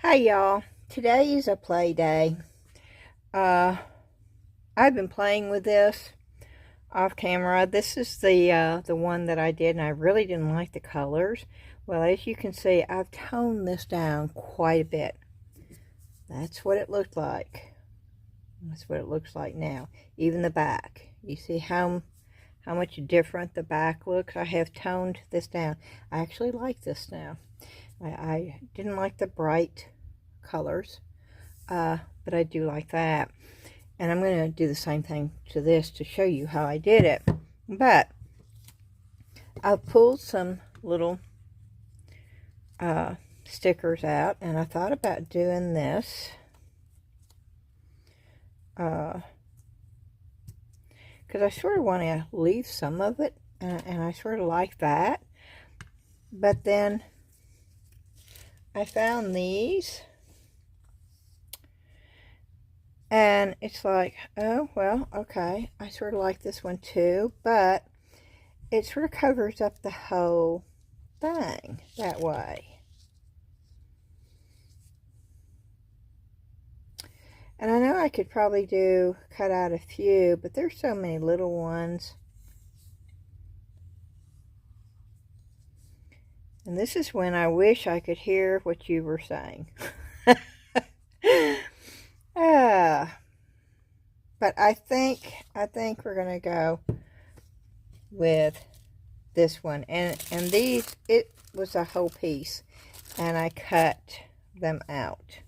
Hi y'all. Today is a play day. I've been playing with this off camera. This is the one that I did, and I really didn't like the colors. Well, as you can see, I've toned this down quite a bit. That's what it looked like. That's what it looks like now. Even the back. You see how much different the back looks? I have toned this down. I actually like this now. I didn't like the bright colors, but I do like that. And I'm going to do the same thing to this to show you how I did it. But I've pulled some little stickers out, and I thought about doing this. Because I sort of want to leave some of it, and I sort of like that. But then I found these, and it's like, oh, well, okay, I sort of like this one too, but it sort of covers up the whole thing that way. And I know I could probably cut out a few, but there's so many little ones. And this is when I wish I could hear what you were saying. But I think we're gonna go with this one. And these, it was a whole piece, and I cut them out.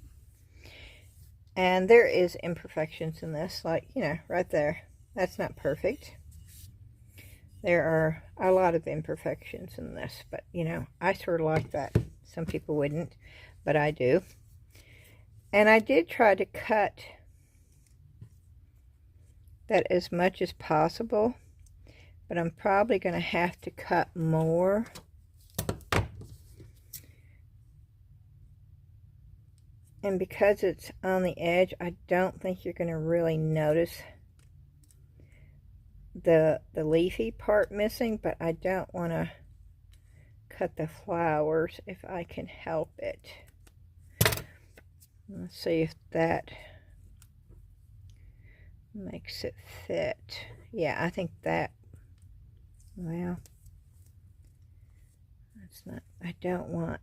And there is imperfections in this, like, you know, right there. That's not perfect. There are a lot of imperfections in this, but, you know, I sort of like that. Some people wouldn't, but I do. And I did try to cut that as much as possible, but I'm probably going to have to cut more. And because it's on the edge, I don't think you're going to really notice the leafy part missing, but I don't want to cut the flowers if I can help it. Let's see if that makes it fit. Yeah, I think that, well, that's not, I don't want,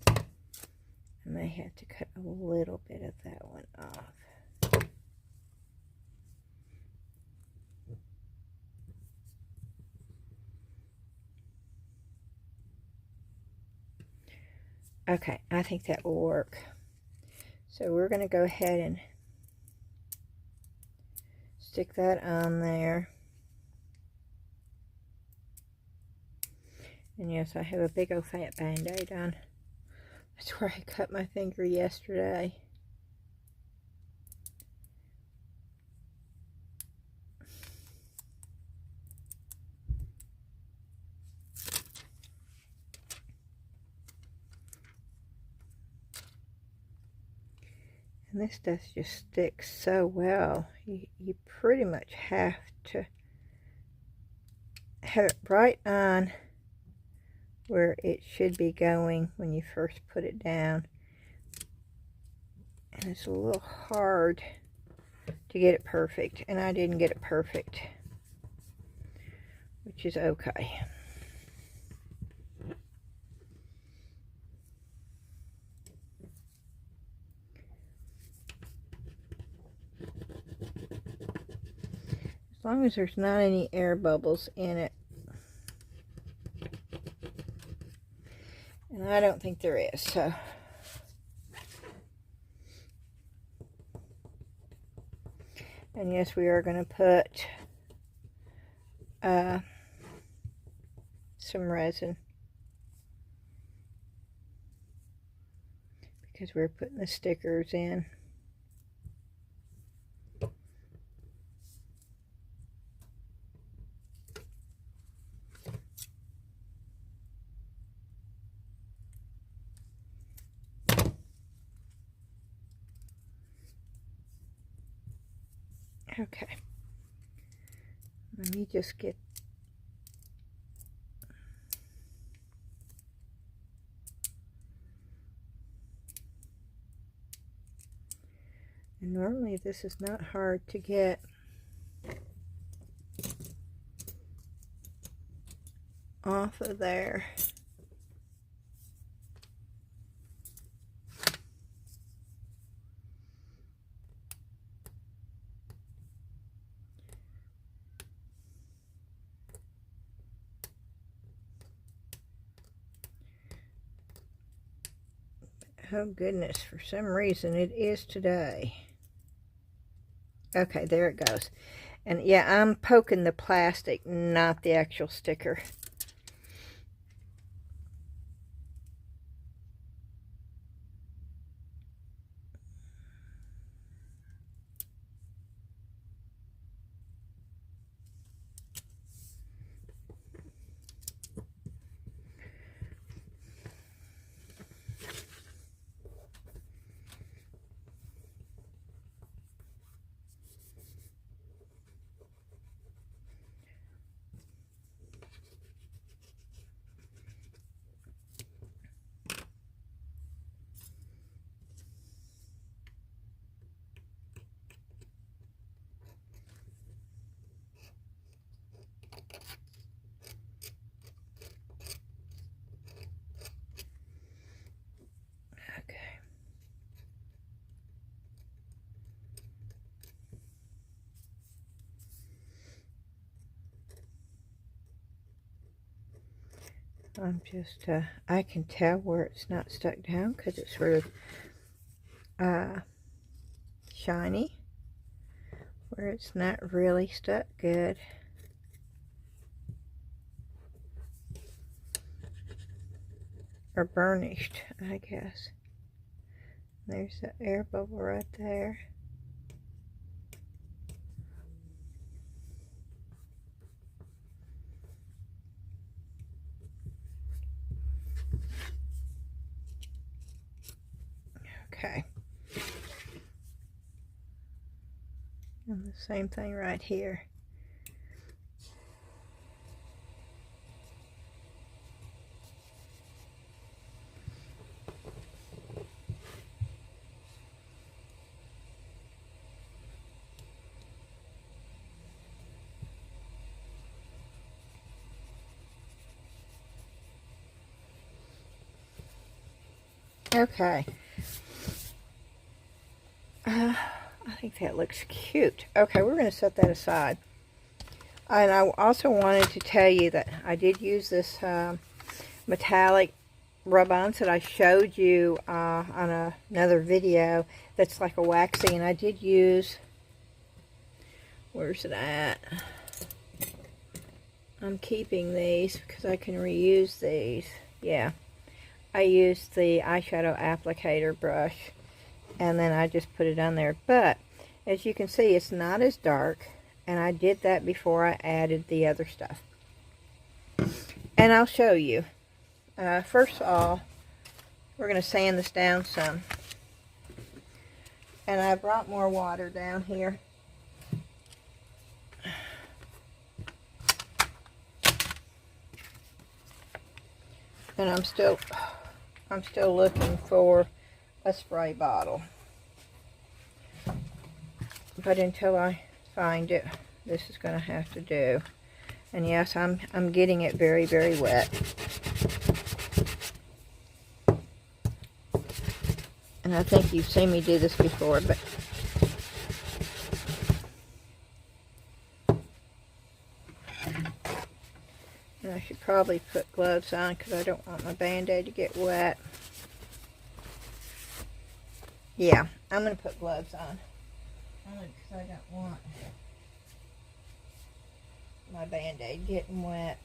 I may have to cut a little bit of that one off. Okay, I think that will work. So we're going to go ahead and stick that on there. And yes, I have a big old fat band-aid on. That's where I cut my finger yesterday. And this stuff just sticks so well. You pretty much have to have it right on where it should be going when you first put it down. And it's a little hard to get it perfect, and I didn't get it perfect, which is okay. As long as there's not any air bubbles in it. And I don't think there is, so. And yes, we are going to put some resin, because we're putting the stickers in. Okay. Let me just get... And normally this is not hard to get. Off of there. Oh goodness, for some reason it is today. Okay, there it goes. And yeah, I'm poking the plastic, not the actual sticker. I'm just, I can tell where it's not stuck down because it's sort of shiny, where it's not really stuck good. Or burnished, I guess. There's the air bubble right there. Okay. And the same thing right here. Okay. I think that looks cute. Okay, we're going to set that aside. And I also wanted to tell you that I did use this metallic rub-ons that I showed you on another video that's like a waxy. And I did use... Where's it at? I'm keeping these because I can reuse these. Yeah. I used the eyeshadow applicator brush and then I just put it on there. But as you can see, it's not as dark, and I did that before I added the other stuff. And I'll show you. First of all, we're going to sand this down some. And I brought more water down here. And I'm still looking for a spray bottle. But until I find it, this is going to have to do. And yes, I'm getting it very, very wet. And I think you've seen me do this before, but and I should probably put gloves on because I don't want my Band-Aid to get wet. Yeah, I'm going to put gloves on. Only because I don't want my Band-Aid getting wet.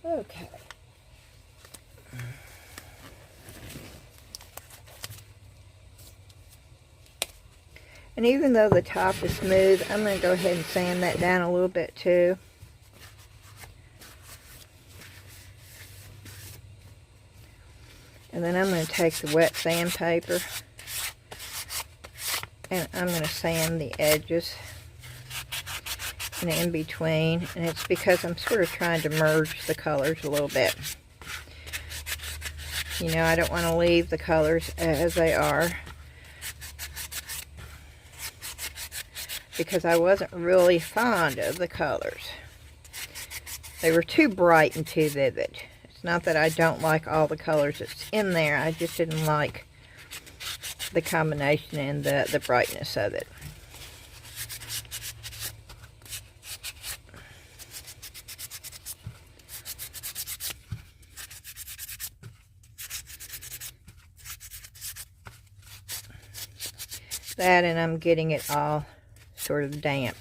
Okay. And even though the top is smooth, I'm going to go ahead and sand that down a little bit too. And then I'm going to take the wet sandpaper and I'm going to sand the edges and in between. And it's because I'm sort of trying to merge the colors a little bit. You know, I don't want to leave the colors as they are, because I wasn't really fond of the colors. They were too bright and too vivid. It's not that I don't like all the colors that's in there, I just didn't like the combination and the brightness of it. That, and I'm getting it all sort of damp.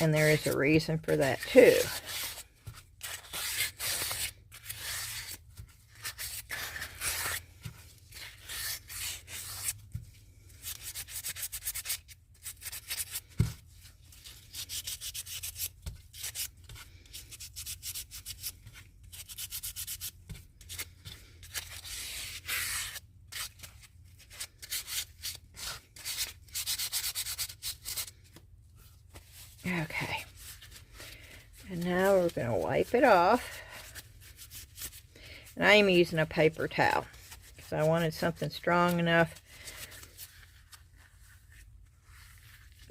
And there is a reason for that too. Okay, and now we're going to wipe it off, and I am using a paper towel because I wanted something strong enough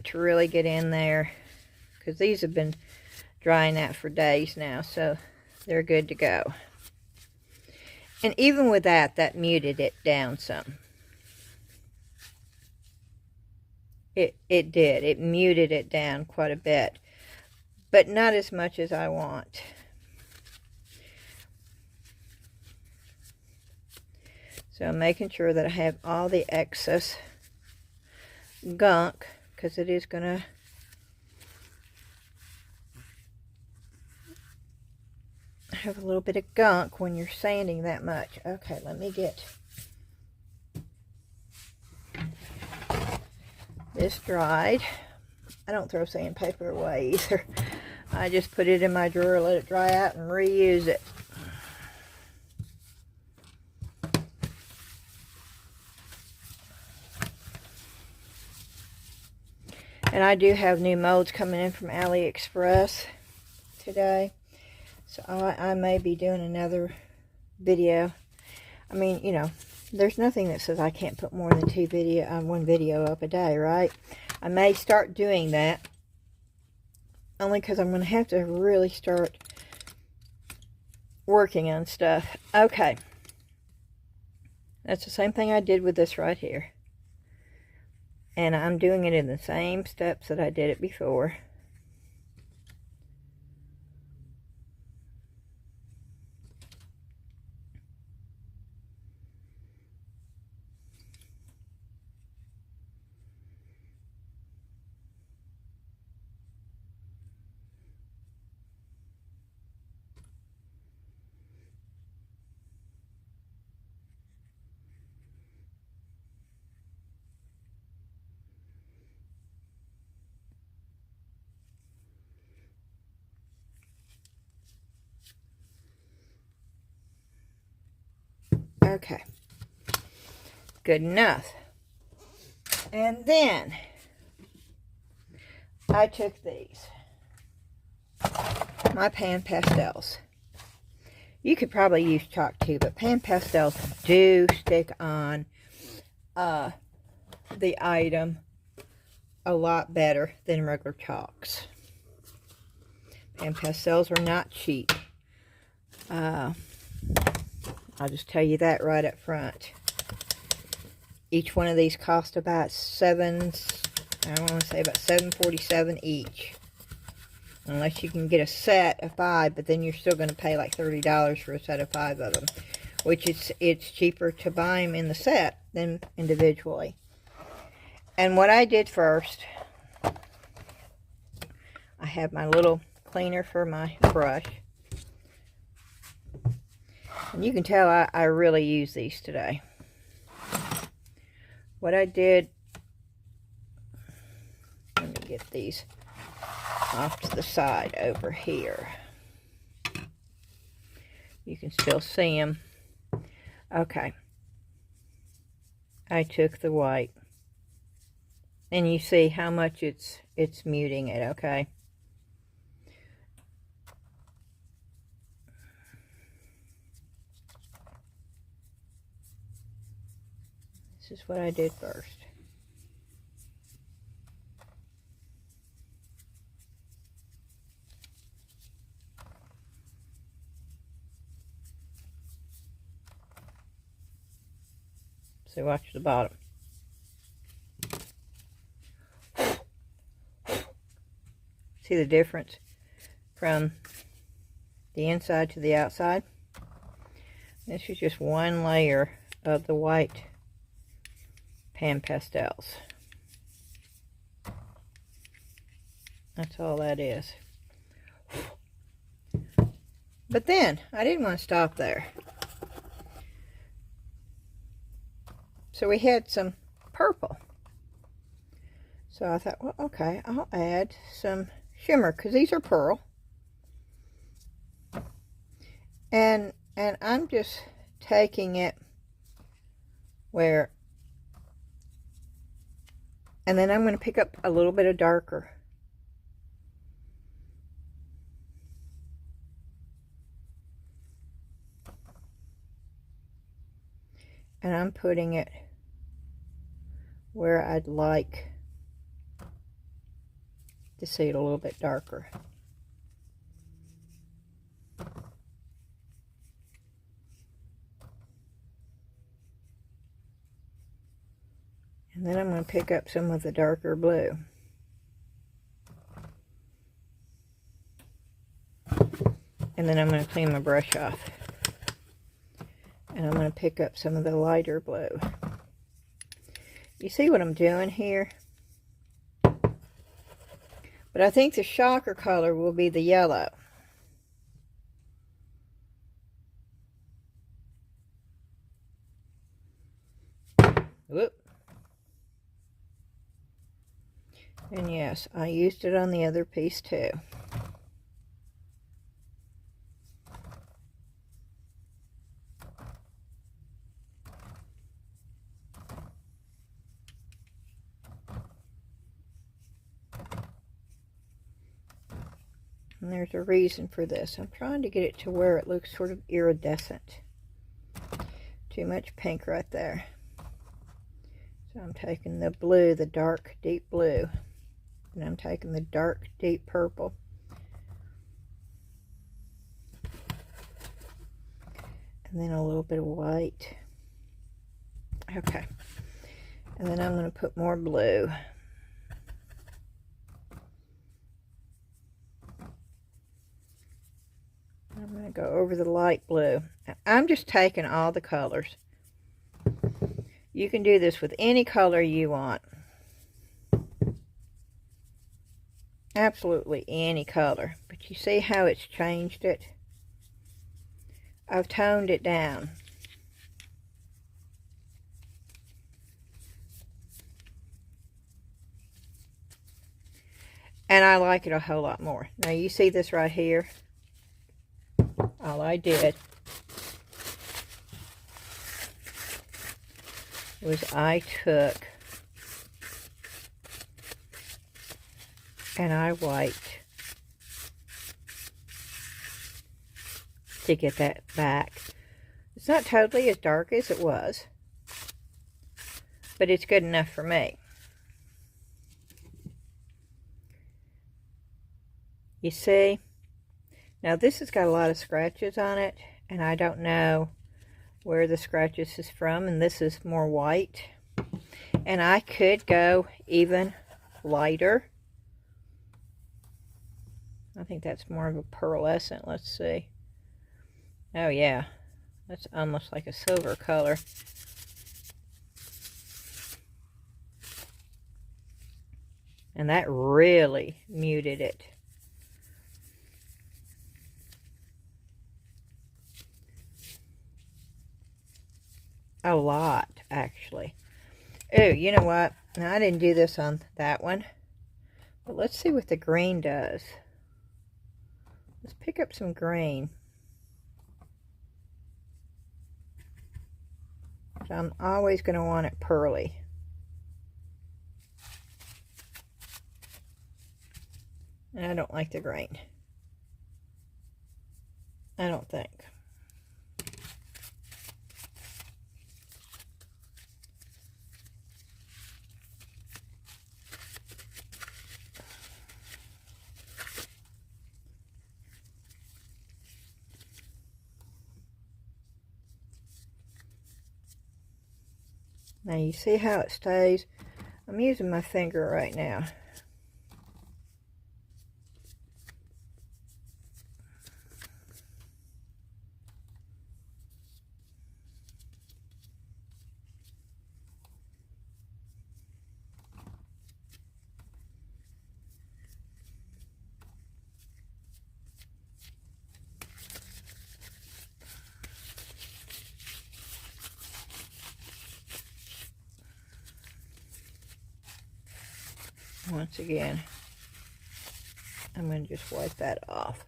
to really get in there, because these have been drying out for days now, so they're good to go. And even with that, that muted it down some. It did. It muted it down quite a bit, but not as much as I want. So I'm making sure that I have all the excess gunk, because it is going to have a little bit of gunk when you're sanding that much. Okay, let me get this dried. I don't throw sandpaper away either. I just put it in my drawer, let it dry out, and reuse it. And I do have new molds coming in from AliExpress today, so I may be doing another video. I mean, you know, there's nothing that says I can't put more than one video up a day, right? I may start doing that, only because I'm going to have to really start working on stuff. Okay. That's the same thing I did with this right here. And I'm doing it in the same steps that I did it before. Okay, good enough. And then I took these, my pan pastels. You could probably use chalk too, but pan pastels do stick on the item a lot better than regular chalks. Pan pastels are not cheap. I'll just tell you that right up front. Each one of these cost about $7.47 each. Unless you can get a set of 5, but then you're still going to pay like $30 for a set of 5 of them. Which it's cheaper to buy them in the set than individually. And what I did first, I have my little cleaner for my brush. And you can tell I really use these today. What I did, let me get these off to the side over here. You can still see them. Okay. I took the white. And you see how much it's muting it, okay? This is what I did first. So watch the bottom. See the difference from the inside to the outside? This is just one layer of the white pan pastels. That's all that is. But then, I didn't want to stop there. So we had some purple. So I thought, well, okay, I'll add some shimmer, because these are pearl. And I'm just taking it where, and then I'm going to pick up a little bit of darker. And I'm putting it where I'd like to see it a little bit darker. And then I'm going to pick up some of the darker blue. And then I'm going to clean my brush off. And I'm going to pick up some of the lighter blue. You see what I'm doing here? But I think the shocker color will be the yellow. Whoop. And yes, I used it on the other piece too. And there's a reason for this. I'm trying to get it to where it looks sort of iridescent. Too much pink right there. So I'm taking the blue, the dark, deep blue. And I'm taking the dark, deep purple. And then a little bit of white. Okay. And then I'm going to put more blue. I'm going to go over the light blue. I'm just taking all the colors. You can do this with any color you want. Absolutely any color. But you see how it's changed it? I've toned it down. And I like it a whole lot more. Now you see this right here? All I did was I took and I wiped to get that back. It's not totally as dark as it was, but it's good enough for me. You see? Now this has got a lot of scratches on it, and I don't know where the scratches is from, and this is more white. And I could go even lighter. I think that's more of a pearlescent. Let's see. Oh yeah, that's almost like a silver color. And that really muted it. A lot, actually. Oh, you know what? Now, I didn't do this on that one. But let's see what the green does. Let's pick up some green. So I'm always going to want it pearly. And I don't like the grain. I don't think. Now you see how it stays? I'm using my finger right now. Once again, I'm going to just wipe that off.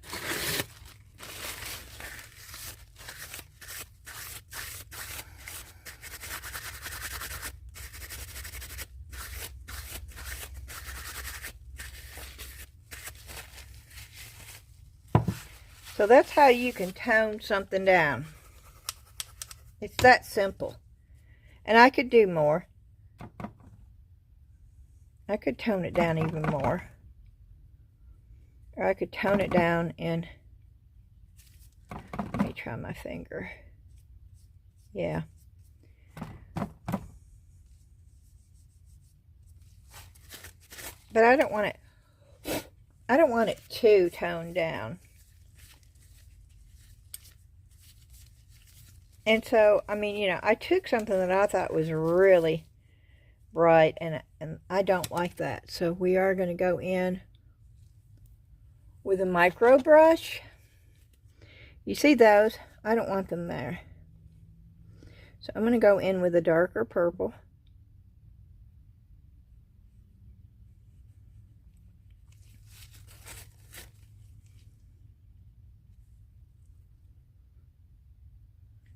So that's how you can tone something down. It's that simple. And I could do more. I could tone it down even more. Or I could tone it down in, let me try my finger. Yeah. But I don't want it too toned down. And so, I mean, you know, I took something that I thought was really bright, and I don't like that. So we are going to go in with a micro brush. You see those? I don't want them there. So I'm going to go in with a darker purple.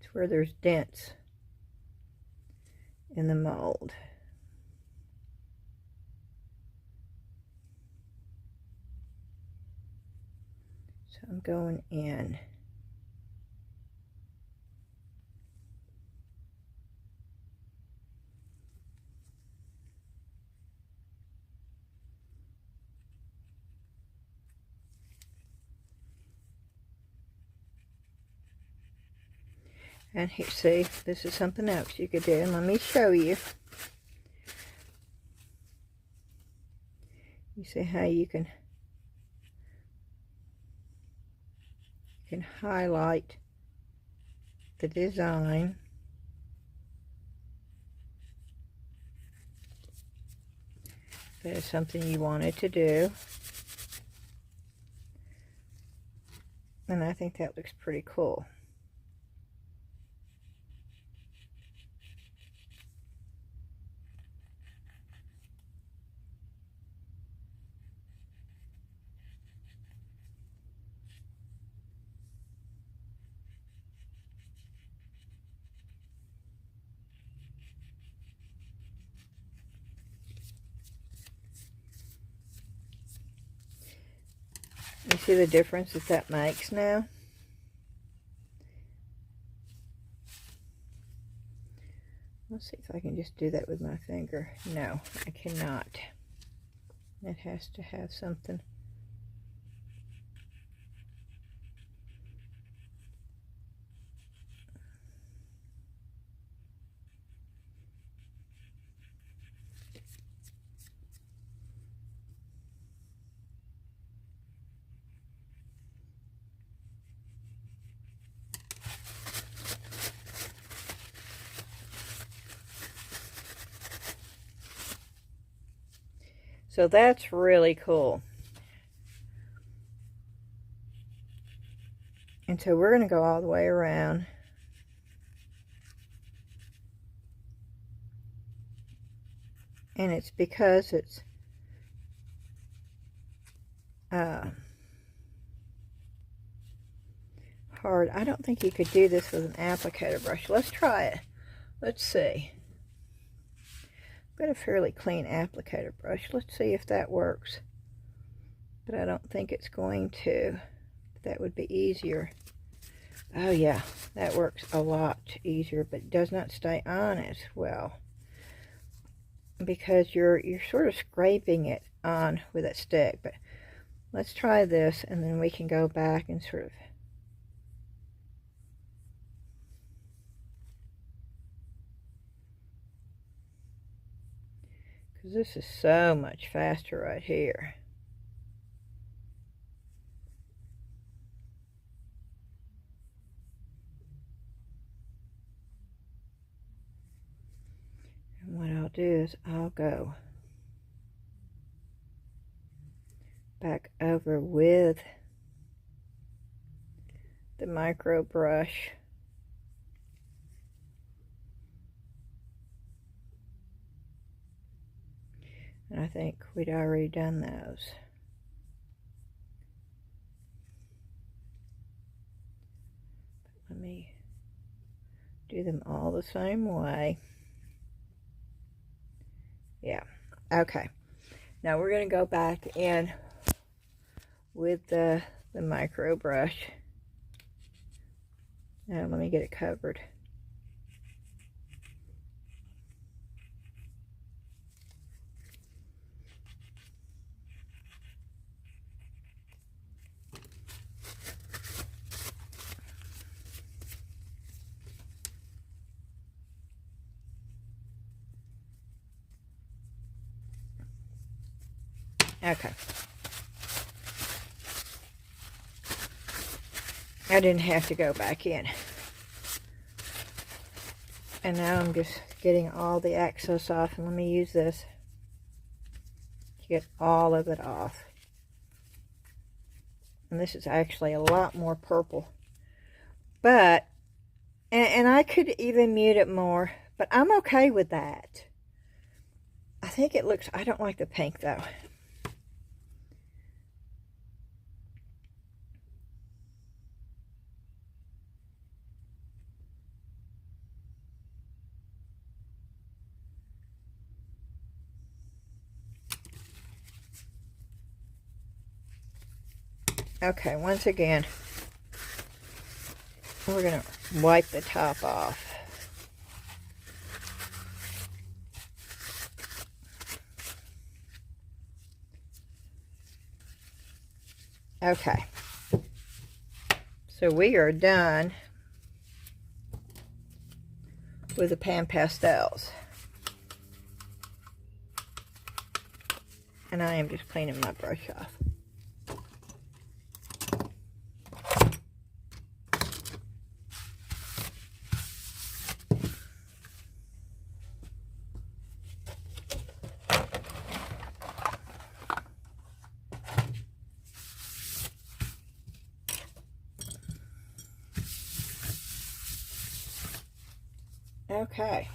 It's where there's dents in the mold. So I'm going in. And here, see, this is something else you could do. And let me show you. You see how you can highlight the design. That is something you wanted to do. And I think that looks pretty cool. You see the difference that makes now? Let's see if I can just do that with my finger. No, I cannot. It has to have something. So that's really cool. And so we're going to go all the way around. And it's because it's hard. I don't think you could do this with an applicator brush. Let's try it. Let's see. I've got a fairly clean applicator brush. Let's see if that works. But I don't think it's going to. That would be easier. Oh yeah, that works a lot easier, but it does not stay on as well because you're sort of scraping it on with that stick. But let's try this, and then we can go back and sort of because this is so much faster right here. And what I'll do is I'll go back over with the micro brush. And I think we'd already done those. But let me do them all the same way. Yeah, okay. Now we're going to go back in with the micro brush. Now let me get it covered. Okay. I didn't have to go back in. And now I'm just getting all the excess off. And let me use this to get all of it off. And this is actually a lot more purple. But, and I could even mute it more, but I'm okay with that. I think it looks, I don't like the pink though. Okay, once again, we're going to wipe the top off. Okay, so we are done with the pan pastels. And I am just cleaning my brush off. Okay.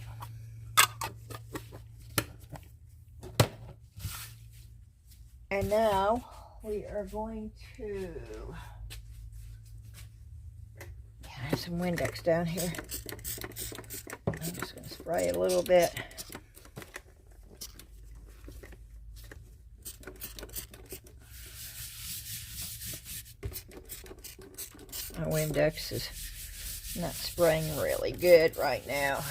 And now we are going to, I have some Windex down here. I'm just going to spray a little bit. My Windex is not spraying really good right now.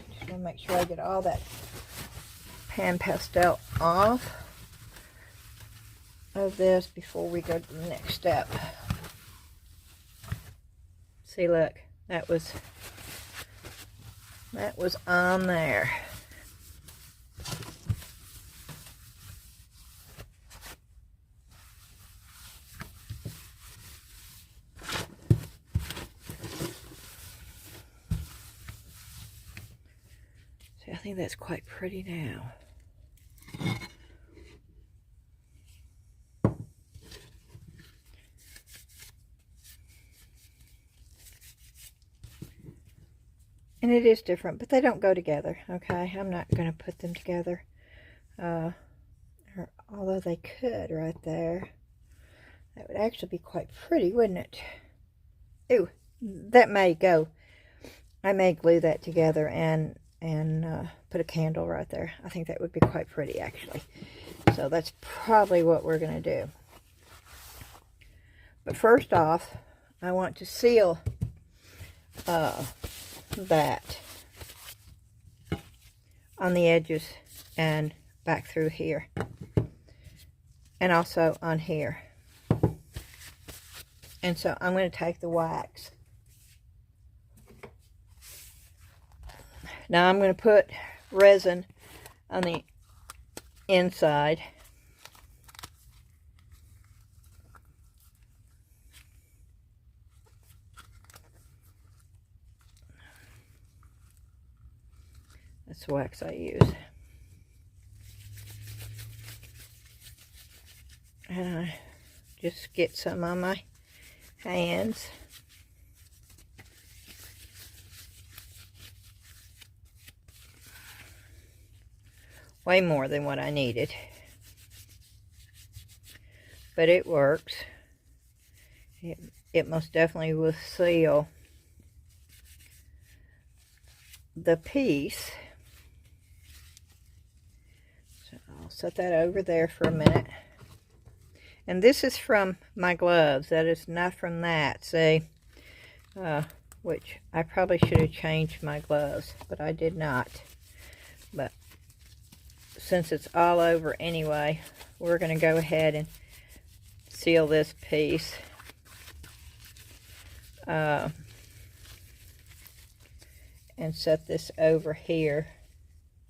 Just want to make sure I get all that pan pastel off of this before we go to the next step. See, look, that was on there. See, I think that's quite pretty now. And it is different, but they don't go together, okay? I'm not going to put them together. Although they could right there. That would actually be quite pretty, wouldn't it? Ooh, that may go. I may glue that together and put a candle right there. I think that would be quite pretty, actually. So that's probably what we're going to do. But first off, I want to seal that on the edges and back through here. And also on here. And so I'm going to take the wax. Now I'm going to put resin on the inside. That's the wax I use. And I just get some on my hands. Way more than what I needed. But it works. It most definitely will seal the piece. So I'll set that over there for a minute. And this is from my gloves. That is not from that. See? Which I probably should have changed my gloves, but I did not. But since it's all over anyway, we're going to go ahead and seal this piece. And set this over here.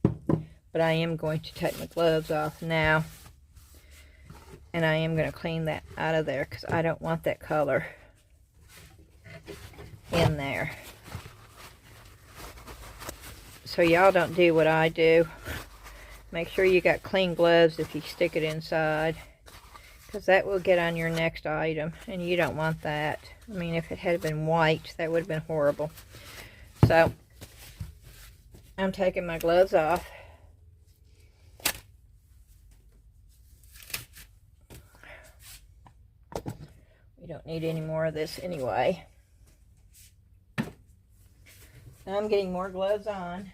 But I am going to take my gloves off now. And I am going to clean that out of there because I don't want that color in there. So y'all don't do what I do. Make sure you got clean gloves if you stick it inside, because that will get on your next item and you don't want that. I mean, if it had been white, that would have been horrible. So I'm taking my gloves off. We don't need any more of this anyway. I'm getting more gloves on.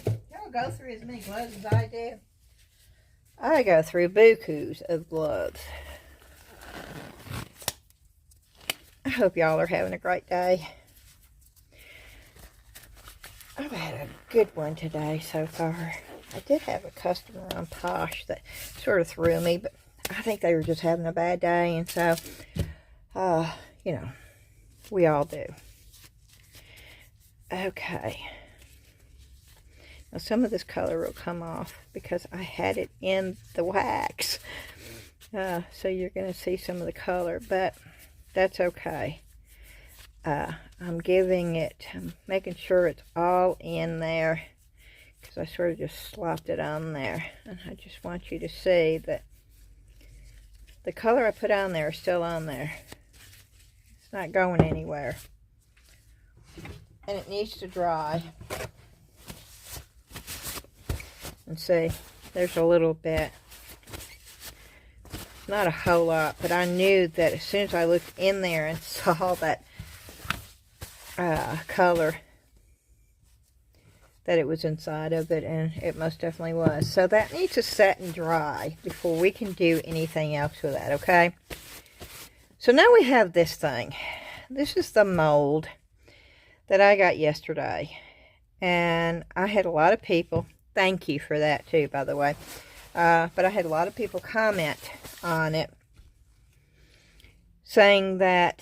Y'all go through as many gloves as I do. I go through bukus of gloves. I hope y'all are having a great day. I've had a good one today so far. I did have a customer on Posh that sort of threw me, but I think they were just having a bad day, and so, you know, we all do. Okay. Now some of this color will come off because I had it in the wax. So you're going to see some of the color, but that's okay. I'm making sure it's all in there because I sort of just slopped it on there. And I just want you to see that the color I put on there is still on there. It's not going anywhere. And it needs to dry. And see, there's a little bit. Not a whole lot, but I knew that as soon as I looked in there and saw that color, that it was inside of it, and it most definitely was. So that needs to set and dry before we can do anything else with that, okay? So now we have this thing. This is the mold that I got yesterday, and I had a lot of people, thank you for that too, by the way, but I had a lot of people comment on it saying that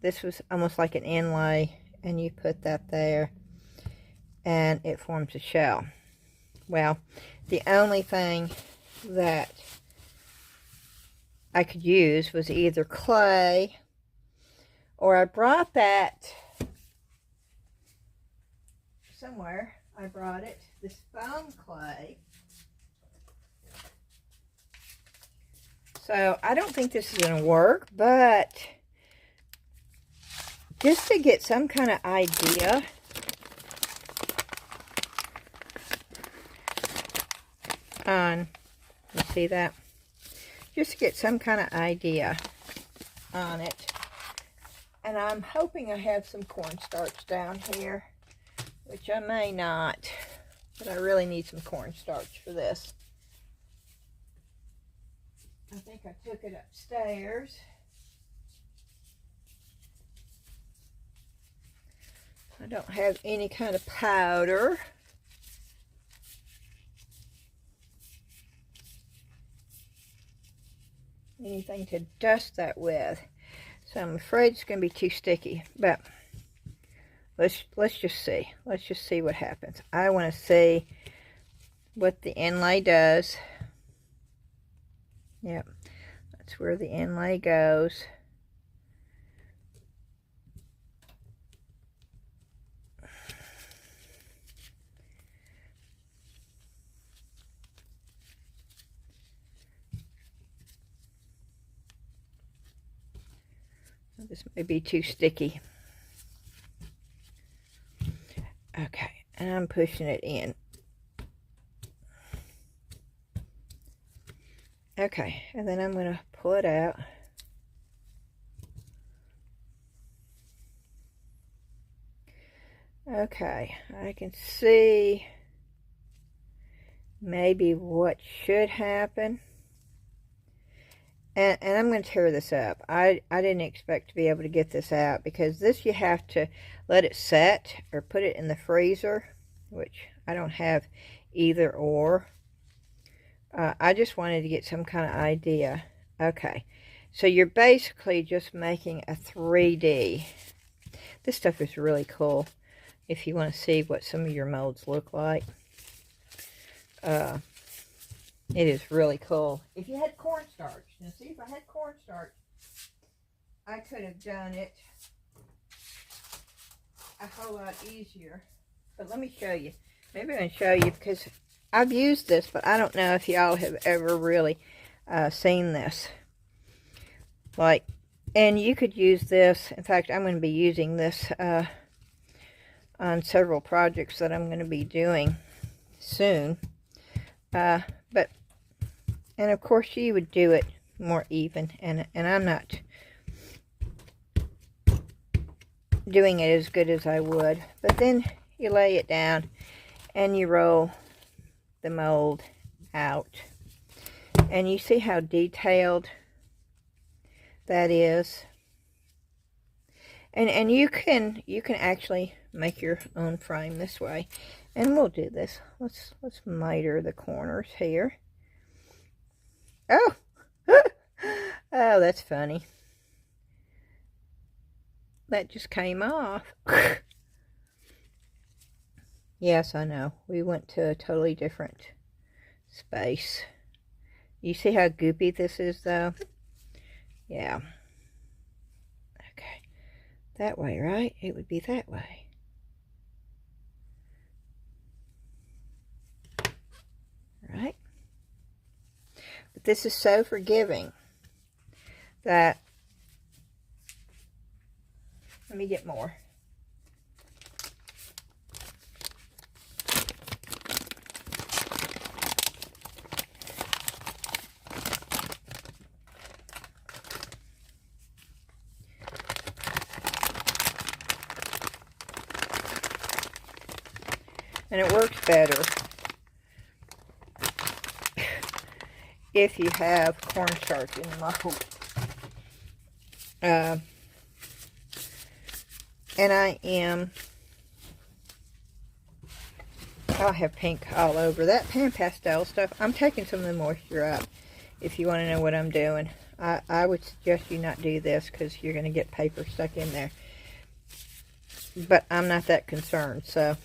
this was almost like an inlay, and you put that there and it forms a shell. Well, the only thing that I could use was either clay, or I brought that somewhere. I brought it, this foam clay. So I don't think this is going to work, but just to get some kind of idea, on, you see that? Just to get some kind of idea on it. And I'm hoping I have some cornstarch down here, which I may not, but I really need some cornstarch for this. I think I took it upstairs. I don't have any kind of powder. Anything to dust that with. So I'm afraid it's going to be too sticky, but let's just see. Let's just see what happens. I want to see what the inlay does. Yep, that's where the inlay goes. This may be too sticky. Okay, and I'm pushing it in. Okay, and then I'm going to pull it out. Okay, I can see maybe what should happen. And I'm going to tear this up. I didn't expect to be able to get this out, because this you have to let it set or put it in the freezer, which I don't have either or. I just wanted to get some kind of idea. Okay, so you're basically just making a 3D. This stuff is really cool if you want to see what some of your molds look like. It is really cool. If you had cornstarch, now see, if I had cornstarch, I could have done it a whole lot easier. But let me show you. Maybe I'm going to show you, because I've used this, but I don't know if y'all have ever really seen this. Like, and you could use this. In fact, I'm going to be using this on several projects that I'm going to be doing soon. And of course you would do it more even, and I'm not doing it as good as I would. But then you lay it down and you roll the mold out, and you see how detailed that is. And you can actually make your own frame this way. And we'll do this. Let's miter the corners here. Oh, oh, that's funny. That just came off. Yes, I know. We went to a totally different space. You see how goopy this is, though? Yeah. Okay. That way, right? It would be that way. Right? But this is so forgiving that, let me get more. And it works better if you have cornstarch in the mold. And I'll have pink all over. That pastel stuff, I'm taking some of the moisture out if you want to know what I'm doing. I would suggest you not do this, because you're going to get paper stuck in there. But I'm not that concerned, so.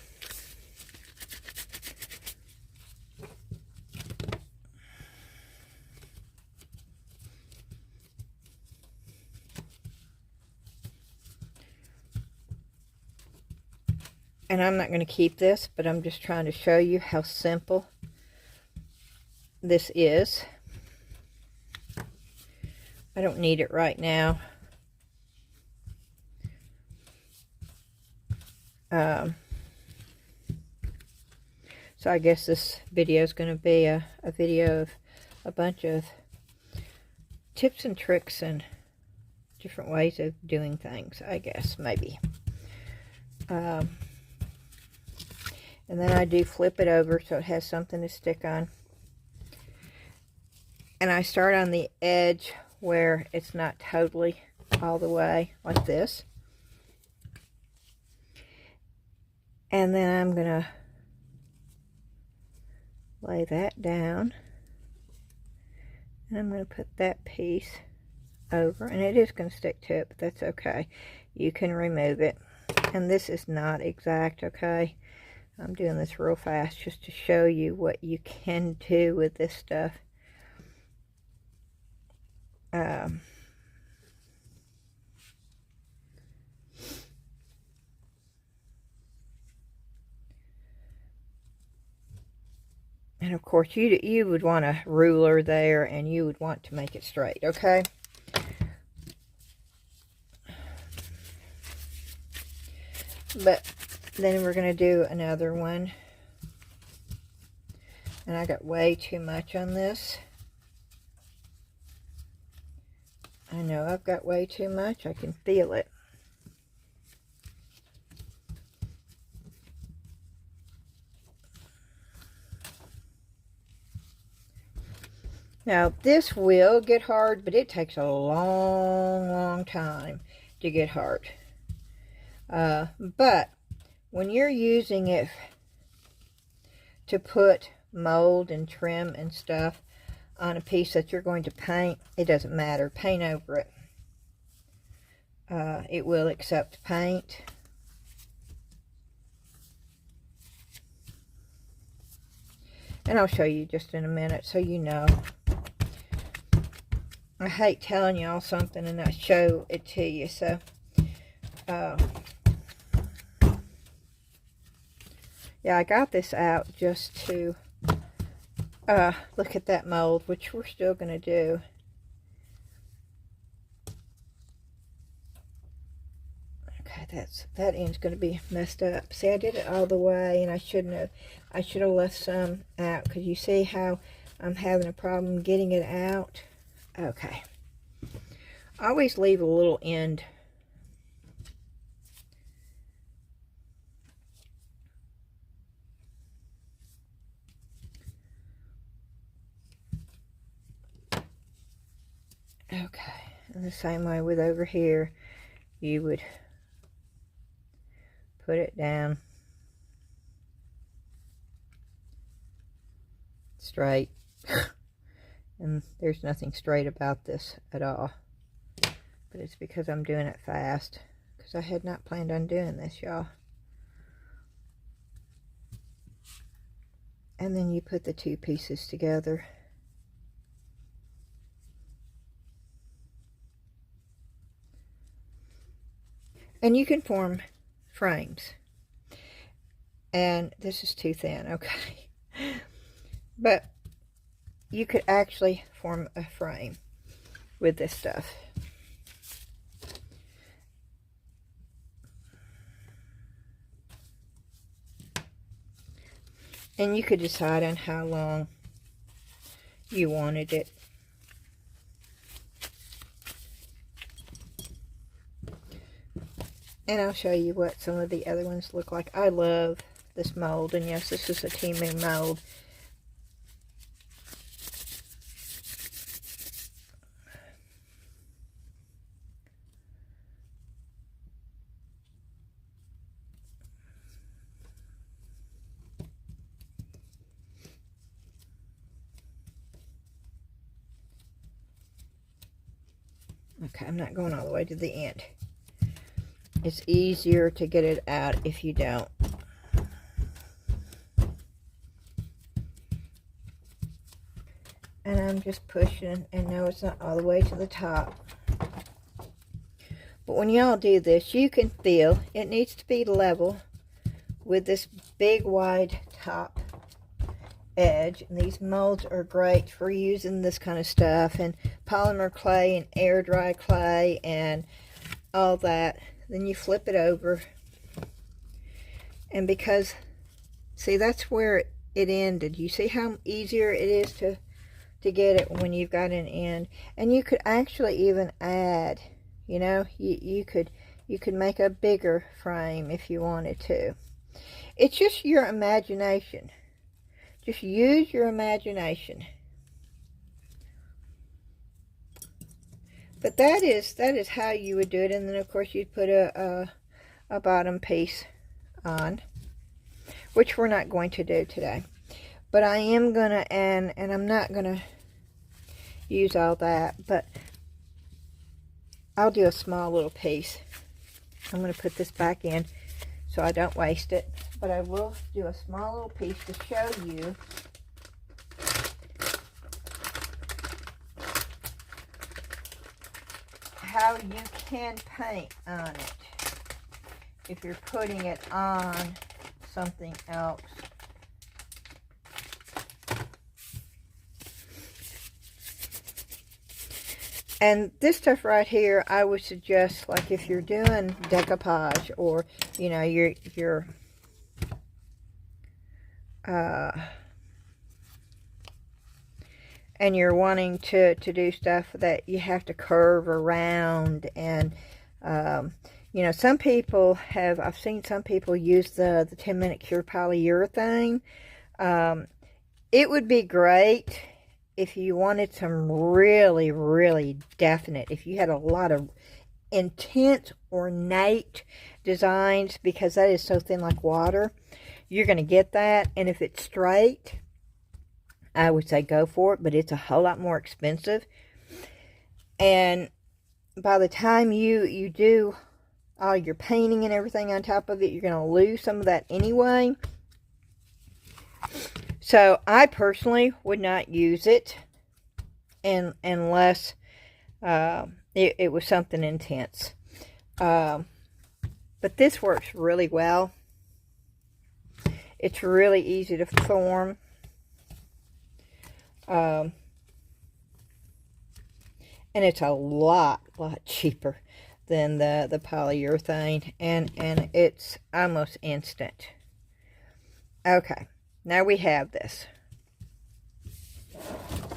And I'm not going to keep this, but I'm just trying to show you how simple this is. I don't need it right now. So I guess this video is going to be a video of a bunch of tips and tricks and different ways of doing things, I guess, maybe. And then I do flip it over so it has something to stick on. And I start on the edge where it's not totally all the way, like this. And then I'm going to lay that down. And I'm going to put that piece over. And it is going to stick to it, but that's okay. You can remove it. And this is not exact, okay? I'm doing this real fast just to show you what you can do with this stuff. And of course, you would want a ruler there, and you would want to make it straight, okay? But then we're going to do another one. And I got way too much on this. I know I've got way too much. I can feel it. Now, this will get hard, but it takes a long, long time to get hard. But when you're using it to put mold and trim and stuff on a piece that you're going to paint, it doesn't matter. Paint over it. It will accept paint. And I'll show you just in a minute so you know. I hate telling y'all something and not show it to you, so yeah, I got this out just to look at that mold, which we're still going to do. Okay, that end's going to be messed up. See, I did it all the way, and I shouldn't have. I should have left some out, because you see how I'm having a problem getting it out. Okay. Always leave a little end. Okay. And the same way with over here, you would put it down straight. And there's nothing straight about this at all. But it's because I'm doing it fast. Because I had not planned on doing this, y'all. And then you put the two pieces together. And you can form frames. And this is too thin, okay. But you could actually form a frame with this stuff. And you could decide on how long you wanted it. And I'll show you what some of the other ones look like. I love this mold. And yes, this is a Temu mold. Okay, I'm not going all the way to the end. It's easier to get it out if you don't. And I'm just pushing, and no, it's not all the way to the top. But when y'all do this, you can feel it needs to be level with this big wide top edge. And these molds are great for using this kind of stuff, and polymer clay and air dry clay and all that. Then you flip it over, and because, see, that's where it ended. You see how easier it is to get it when you've got an end. And you could actually even add, You know, you could make a bigger frame if you wanted to. It's just your imagination. Just use your imagination. But that is how you would do it. And then of course you'd put a bottom piece on, which we're not going to do today. But I am gonna, and I'm not gonna use all that, but I'll do a small little piece. I'm gonna put this back in so I don't waste it, but I will do a small little piece to show you how you can paint on it if you're putting it on something else. And this stuff right here, I would suggest, like if you're doing decoupage, or you know, you're and you're wanting to do stuff that you have to curve around, and you know, some people have, I've seen some people use the 10-minute cure polyurethane. It would be great if you wanted some really, really definite, if you had a lot of intense, ornate designs, because that is so thin like water, you're going to get that. And if it's straight, I would say go for it, but it's a whole lot more expensive. And by the time you do all your painting and everything on top of it, you're going to lose some of that anyway. So I personally would not use it unless it was something intense. But this works really well. It's really easy to form. And it's a lot cheaper than the polyurethane, and it's almost instant. Okay. Now we have this.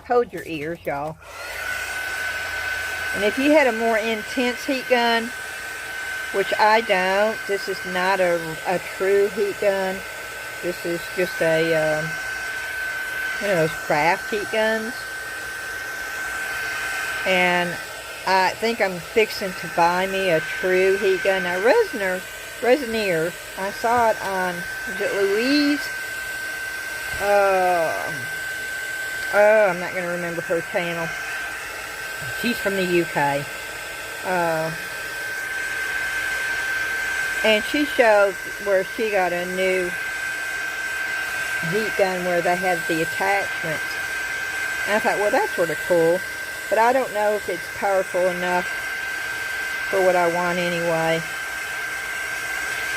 Hold your ears, y'all. And if you had a more intense heat gun, which I don't, this is not a true heat gun. This is just a, one of those craft heat guns. And I think I'm fixing to buy me a true heat gun. Now, Resinier, I saw it on, is it Louise? I'm not going to remember her channel. She's from the UK. And she showed where she got a new heat gun where they have the attachments. And I thought, well, that's sort of cool. But I don't know if it's powerful enough for what I want anyway.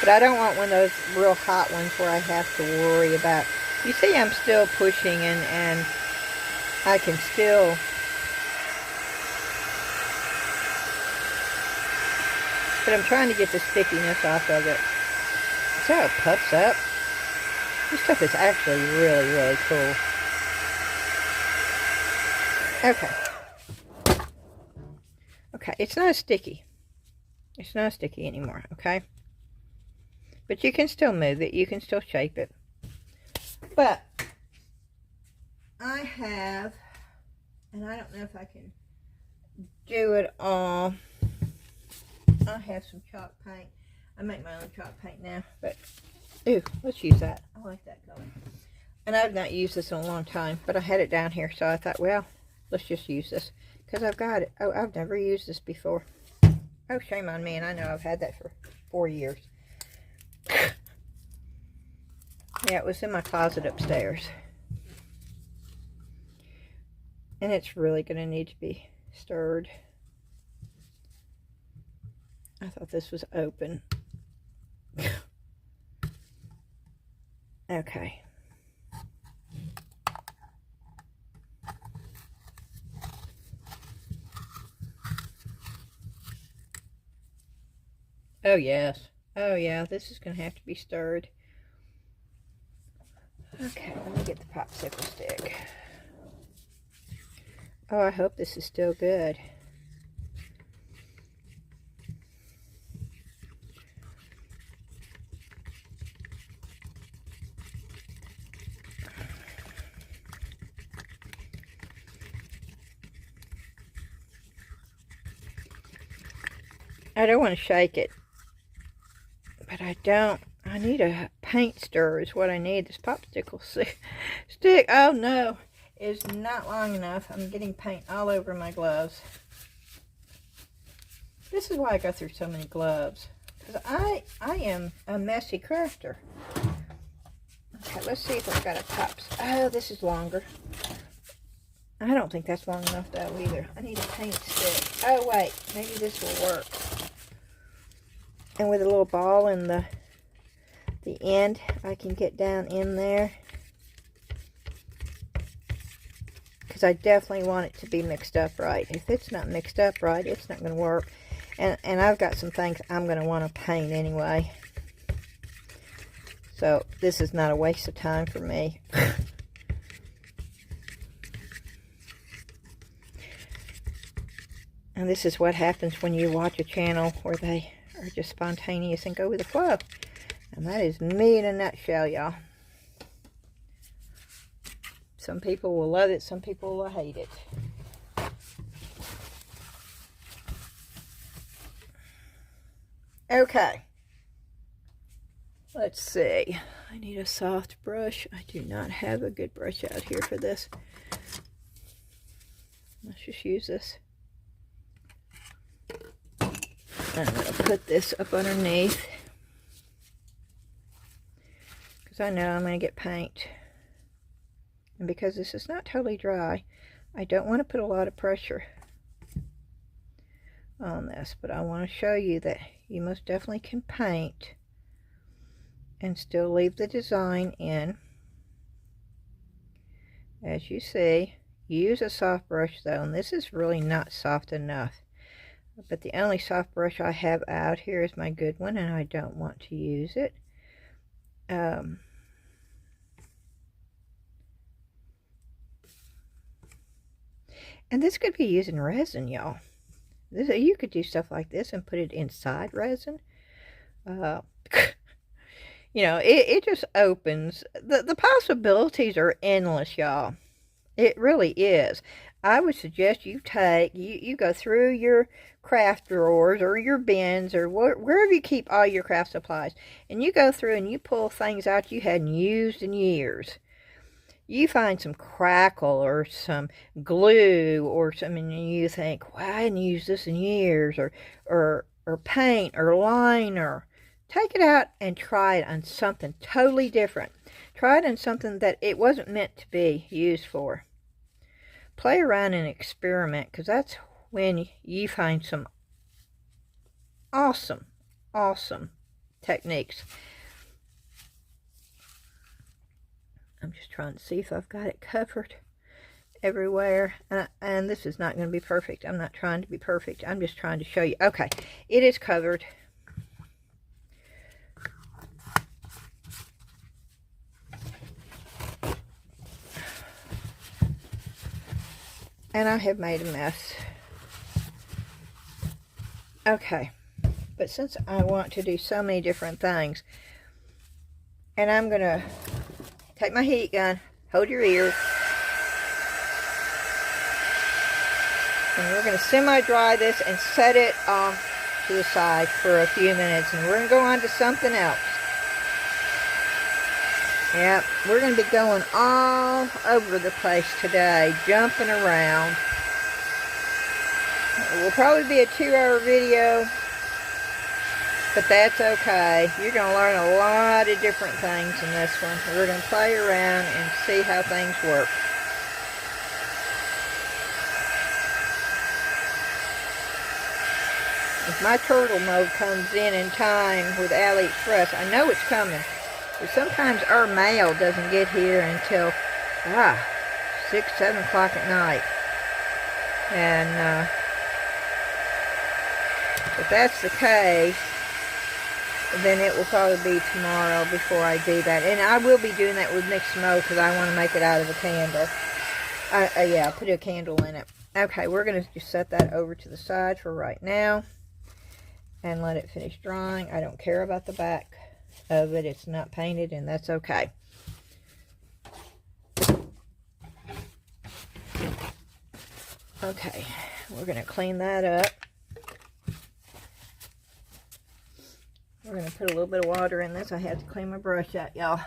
But I don't want one of those real hot ones where I have to worry about. You see, I'm still pushing, and I can still. But I'm trying to get the stickiness off of it. See how it puffs up? This stuff is actually really, really cool. Okay. Okay, it's not sticky. It's not sticky anymore, okay? But you can still move it. You can still shape it. But I have, and I don't know if I can do it all. I have some chalk paint. I make my own chalk paint now, but ooh, let's use that. I like that color. And I've not used this in a long time, but I had it down here, so I thought, well, let's just use this because I've got it. Oh, I've never used this before. Oh, shame on me, and I know I've had that for 4 years. Yeah, it was in my closet upstairs. And it's really going to need to be stirred. I thought this was open. Okay. Oh, yes. Oh, yeah, this is going to have to be stirred. Okay, let me get the popsicle stick. Oh, I hope this is still good. I don't want to shake it. But I don't. I need a paint stir is what I need. This popsicle stick, oh no, is not long enough. I'm getting paint all over my gloves. This is why I go through so many gloves. Because I am a messy crafter. Okay, let's see if I've got a top. Oh, this is longer. I don't think that's long enough though either. I need a paint stick. Oh wait, maybe this will work. And with a little ball in the end, I can get down in there. Because I definitely want it to be mixed up right. If it's not mixed up right, it's not going to work. And I've got some things I'm going to want to paint anyway. So this is not a waste of time for me. And this is what happens when you watch a channel where they are just spontaneous and go with the flow. And that is me in a nutshell, y'all. Some people will love it, some people will hate it. Okay. Let's see. I need a soft brush. I do not have a good brush out here for this. Let's just use this. I'm going to put this up underneath. Because I know I'm going to get paint. And because this is not totally dry, I don't want to put a lot of pressure on this. But I want to show you that you most definitely can paint and still leave the design in. As you see, use a soft brush though, and this is really not soft enough. But the only soft brush I have out here is my good one, and I don't want to use it. And this could be using resin, y'all. You could do stuff like this and put it inside resin. You know, it just opens. The possibilities are endless, y'all. It really is. I would suggest you go through your craft drawers or your bins or wherever you keep all your craft supplies, and you go through and you pull things out you hadn't used in years. You find some crackle or some glue or something, and you think, well, I hadn't used this in years, or paint or liner. Take it out and try it on something totally different. Try it on something that it wasn't meant to be used for. Play around and experiment, because that's when you find some awesome techniques. I'm just trying to see if I've got it covered everywhere. And this is not going to be perfect. I'm not trying to be perfect. I'm just trying to show you. Okay, it is covered. And I have made a mess. Okay, but since I want to do so many different things, and I'm going to take my heat gun, hold your ears, and we're going to semi-dry this and set it off to the side for a few minutes, and we're going to go on to something else. Yep, we're going to be going all over the place today, jumping around. It will probably be a 2-hour video, but that's okay. You're going to learn a lot of different things in this one. We're going to play around and see how things work. If my turtle mode comes in time with AliExpress, I know it's coming. But sometimes our mail doesn't get here until 6, 7 o'clock at night. And if that's the case, then it will probably be tomorrow before I do that. And I will be doing that with Mix2Mold because I want to make it out of a candle. Yeah, I'll put a candle in it. Okay, we're going to just set that over to the side for right now and let it finish drying. I don't care about the back of it. It's not painted, and that's okay. Okay, we're going to clean that up. We're going to put a little bit of water in this. I have to clean my brush out, y'all.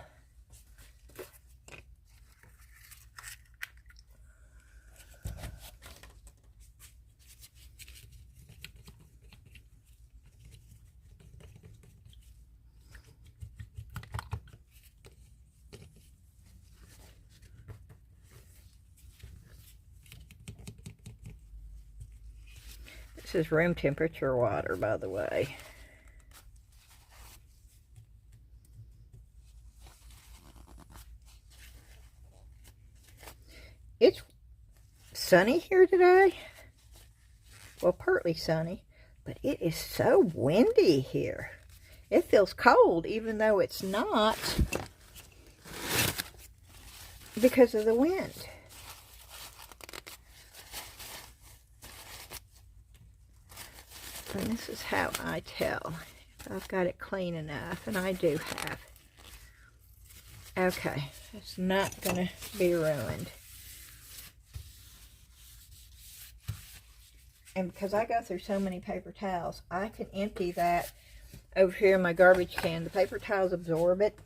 This is room temperature water, by the way. It's sunny here today. Well, partly sunny, but it is so windy here. It feels cold, even though it's not, because of the wind. And this is how I tell if I've got it clean enough, and I do have. Okay, it's not going to be ruined. And because I go through so many paper towels, I can empty that over here in my garbage can. The paper towels absorb it.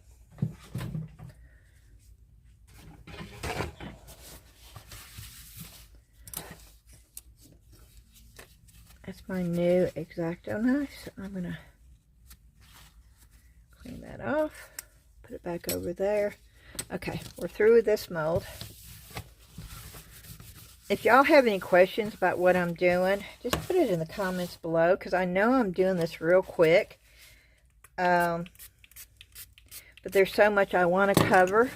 That's my new X-Acto knife, so I'm going to clean that off. Put it back over there. Okay, we're through with this mold. If y'all have any questions about what I'm doing, just put it in the comments below, because I know I'm doing this real quick. But there's so much I want to cover.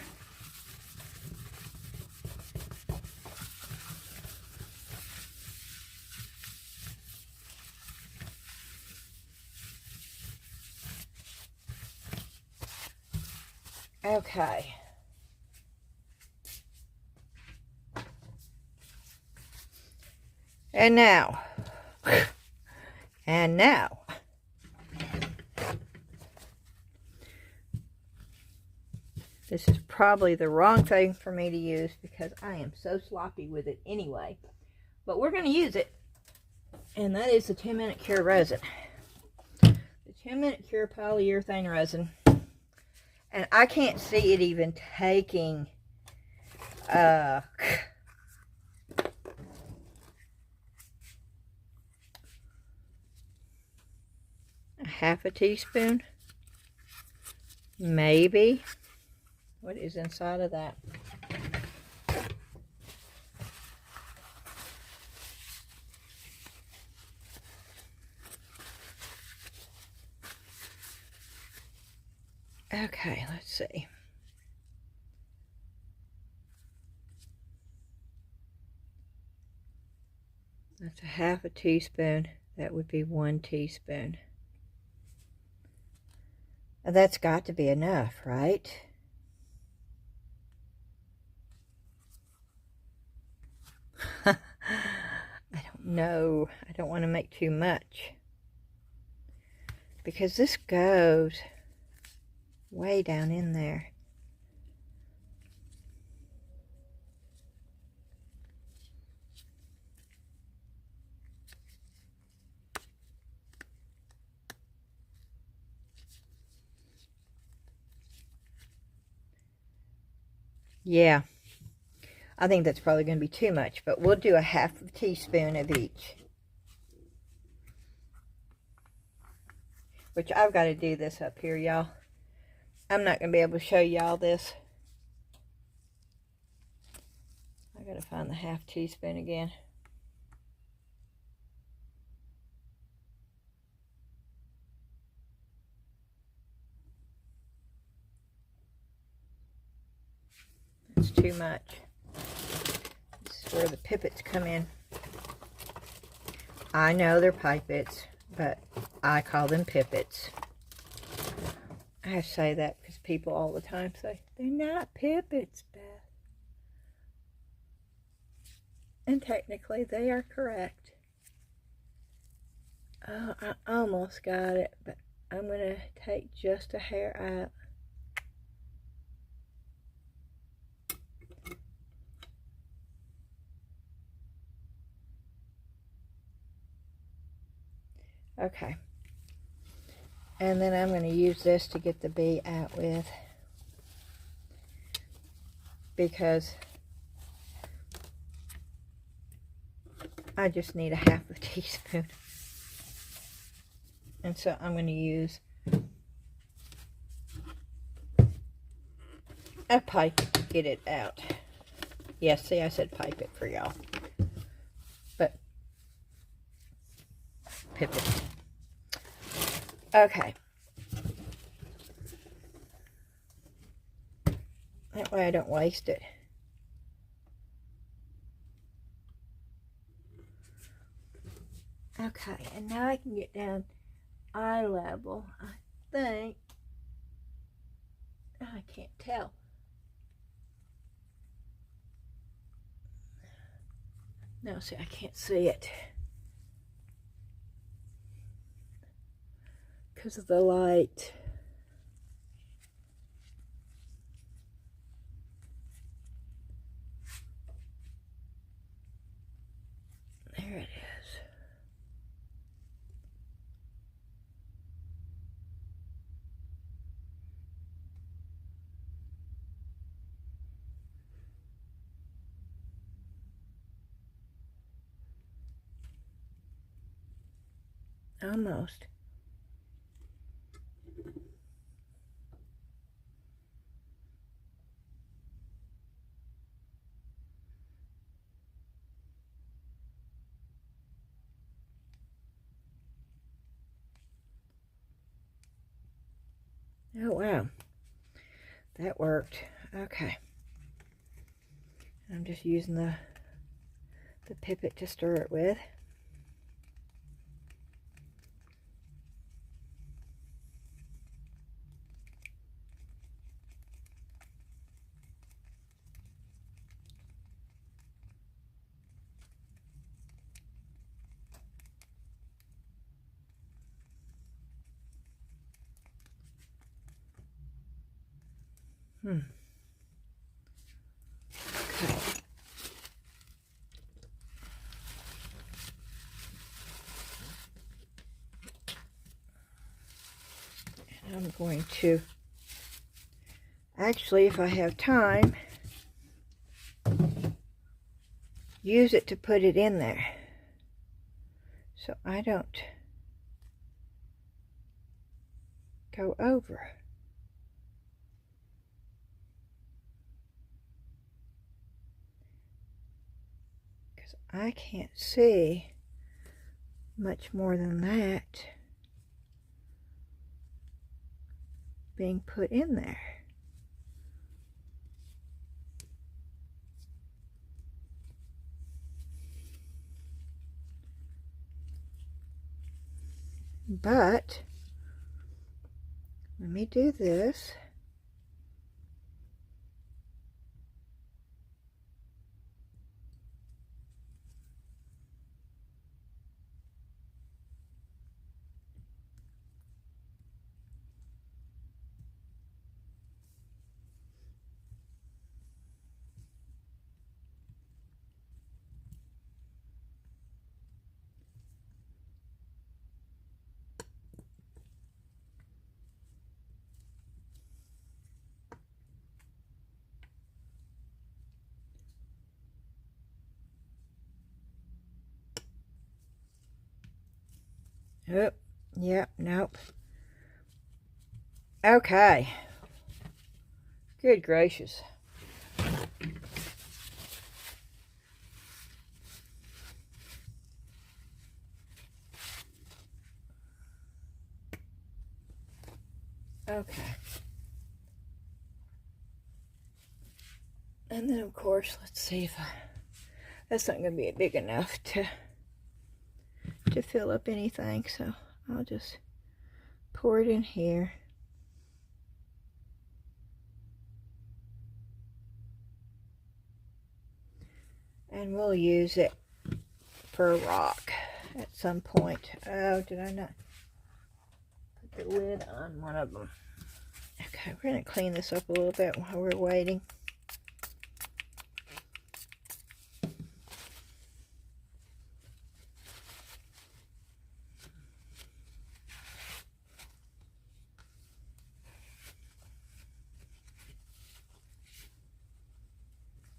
Okay. And now, this is probably the wrong thing for me to use because I am so sloppy with it anyway. But we're going to use it, and that is the 10-minute cure resin. The 10-minute cure polyurethane resin. And I can't see it even taking a half a teaspoon, maybe. What is inside of that? Okay, let's see. That's a half a teaspoon. That would be 1 teaspoon. That's got to be enough, right? I don't know. I don't want to make too much, because this goes way down in there. Yeah, I think that's probably going to be too much, but we'll do a half a teaspoon of each. Which I've got to do this up here, y'all. I'm not going to be able to show y'all this. I got to find the half teaspoon again. That's too much. This is where the pippets come in. I know they're pipettes, but I call them pippets. I have to say that because people all the time say, they're not pippets, Beth. And technically they are correct. Oh, I almost got it, but I'm going to take just a hair out. Okay. And then I'm going to use this to get the bee out with, because I just need a half a teaspoon. And so I'm going to use a pipe to get it out. Yes, see, I said pipe it for y'all. But pip it. Okay. That way I don't waste it. Okay, and now I can get down eye level, I think. I can't tell. No, see, I can't see it because of the light. There it is. Almost. Oh, wow. That worked. Okay. I'm just using the pipet to stir it with. Okay. And I'm going to, actually, if I have time, use it to put it in there, so I don't go over. Because I can't see much more than that being put in there. But let me do this. Oh, yep, nope. Okay. Good gracious. Okay. And then, of course, let's see if that's not going to be big enough to fill up anything, so I'll just pour it in here. And we'll use it for a rock at some point. Oh, did I not put the lid on one of them? Okay, we're going to clean this up a little bit while we're waiting.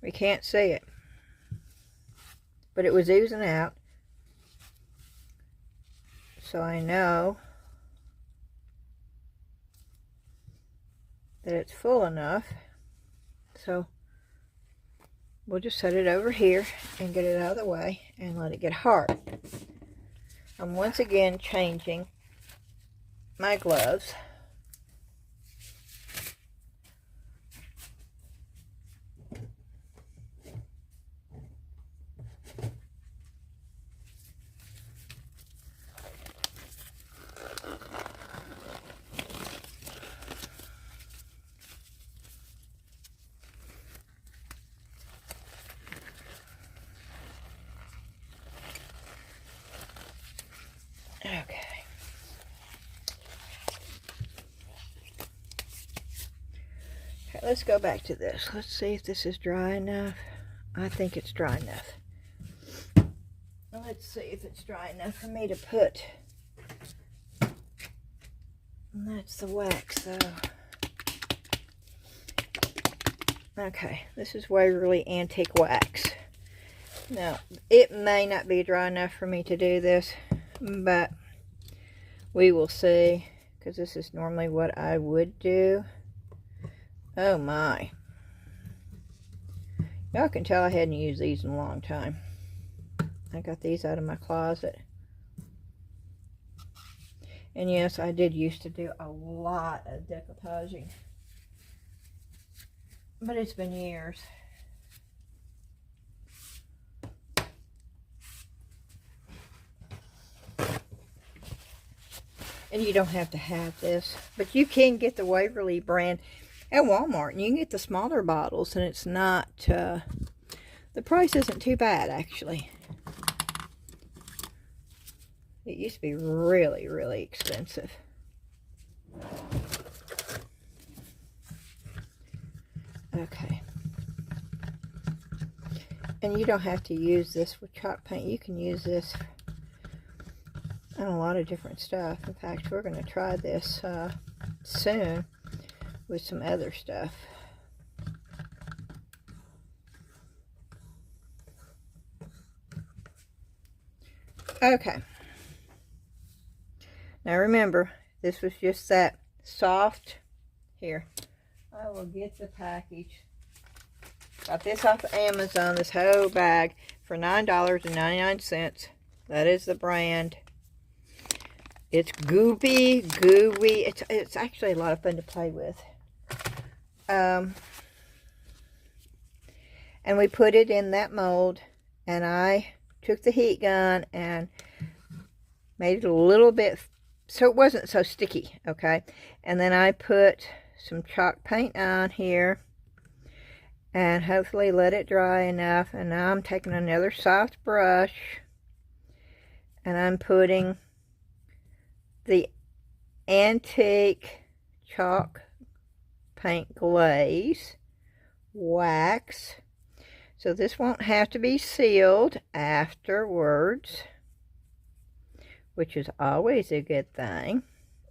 We can't see it. But it was oozing out. So I know that it's full enough. So we'll just set it over here and get it out of the way and let it get hard. I'm once again changing my gloves. Okay. Okay, let's go back to this. Let's see if this is dry enough. I think it's dry enough. Let's see if it's dry enough for me to put. And that's the wax, though. Okay, this is Waverly Antique Wax. Now, it may not be dry enough for me to do this, but we will see, because this is normally what I would do. Oh my. Y'all can tell I hadn't used these in a long time. I got these out of my closet. And yes, I did used to do a lot of decoupaging. But it's been years. And you don't have to have this. But you can get the Waverly brand at Walmart. And you can get the smaller bottles. And it's not, the price isn't too bad, actually. It used to be really, really expensive. Okay. And you don't have to use this with chalk paint. You can use this on a lot of different stuff. In fact, we're going to try this soon with some other stuff. Okay. Now remember, this was just that soft. Here, I will get the package. Got this off of Amazon, this whole bag, for $9.99. That is the brand. It's gooey. It's actually a lot of fun to play with. And we put it in that mold, and I took the heat gun and made it a little bit so it wasn't so sticky, okay? And then I put some chalk paint on here and hopefully let it dry enough. And now I'm taking another soft brush and I'm putting the antique chalk paint glaze wax. So this won't have to be sealed afterwards, which is always a good thing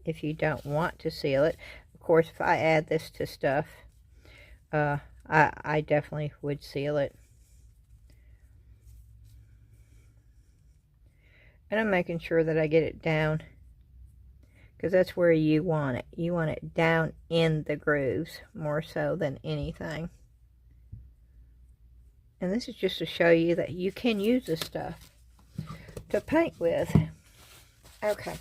if you don't want to seal it. Of course, if I add this to stuff, I definitely would seal it. And I'm making sure that I get it down, because that's where you want it. You want it down in the grooves more so than anything. And this is just to show you that you can use this stuff to paint with. Okay,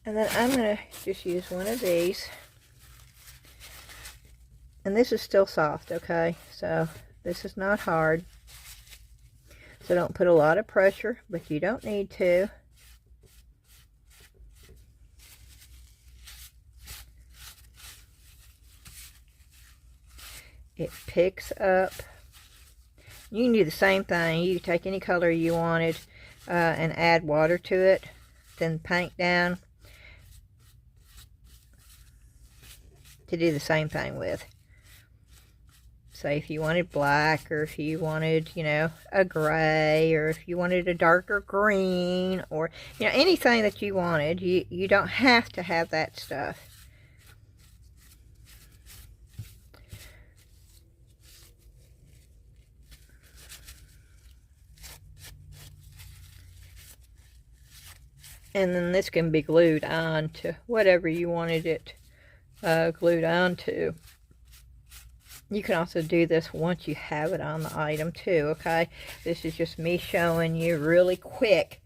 and then I'm going to just use one of these. And this is still soft, okay? So this is not hard. So don't put a lot of pressure, but you don't need to. It picks up. You can do the same thing. You can take any color you wanted and add water to it. Then paint down to do the same thing with. Say if you wanted black, or if you wanted, you know, a gray, or if you wanted a darker green, or, you know, anything that you wanted. You don't have to have that stuff. And then this can be glued on to whatever you wanted it glued on to. You can also do this once you have it on the item too, okay? This is just me showing you really quick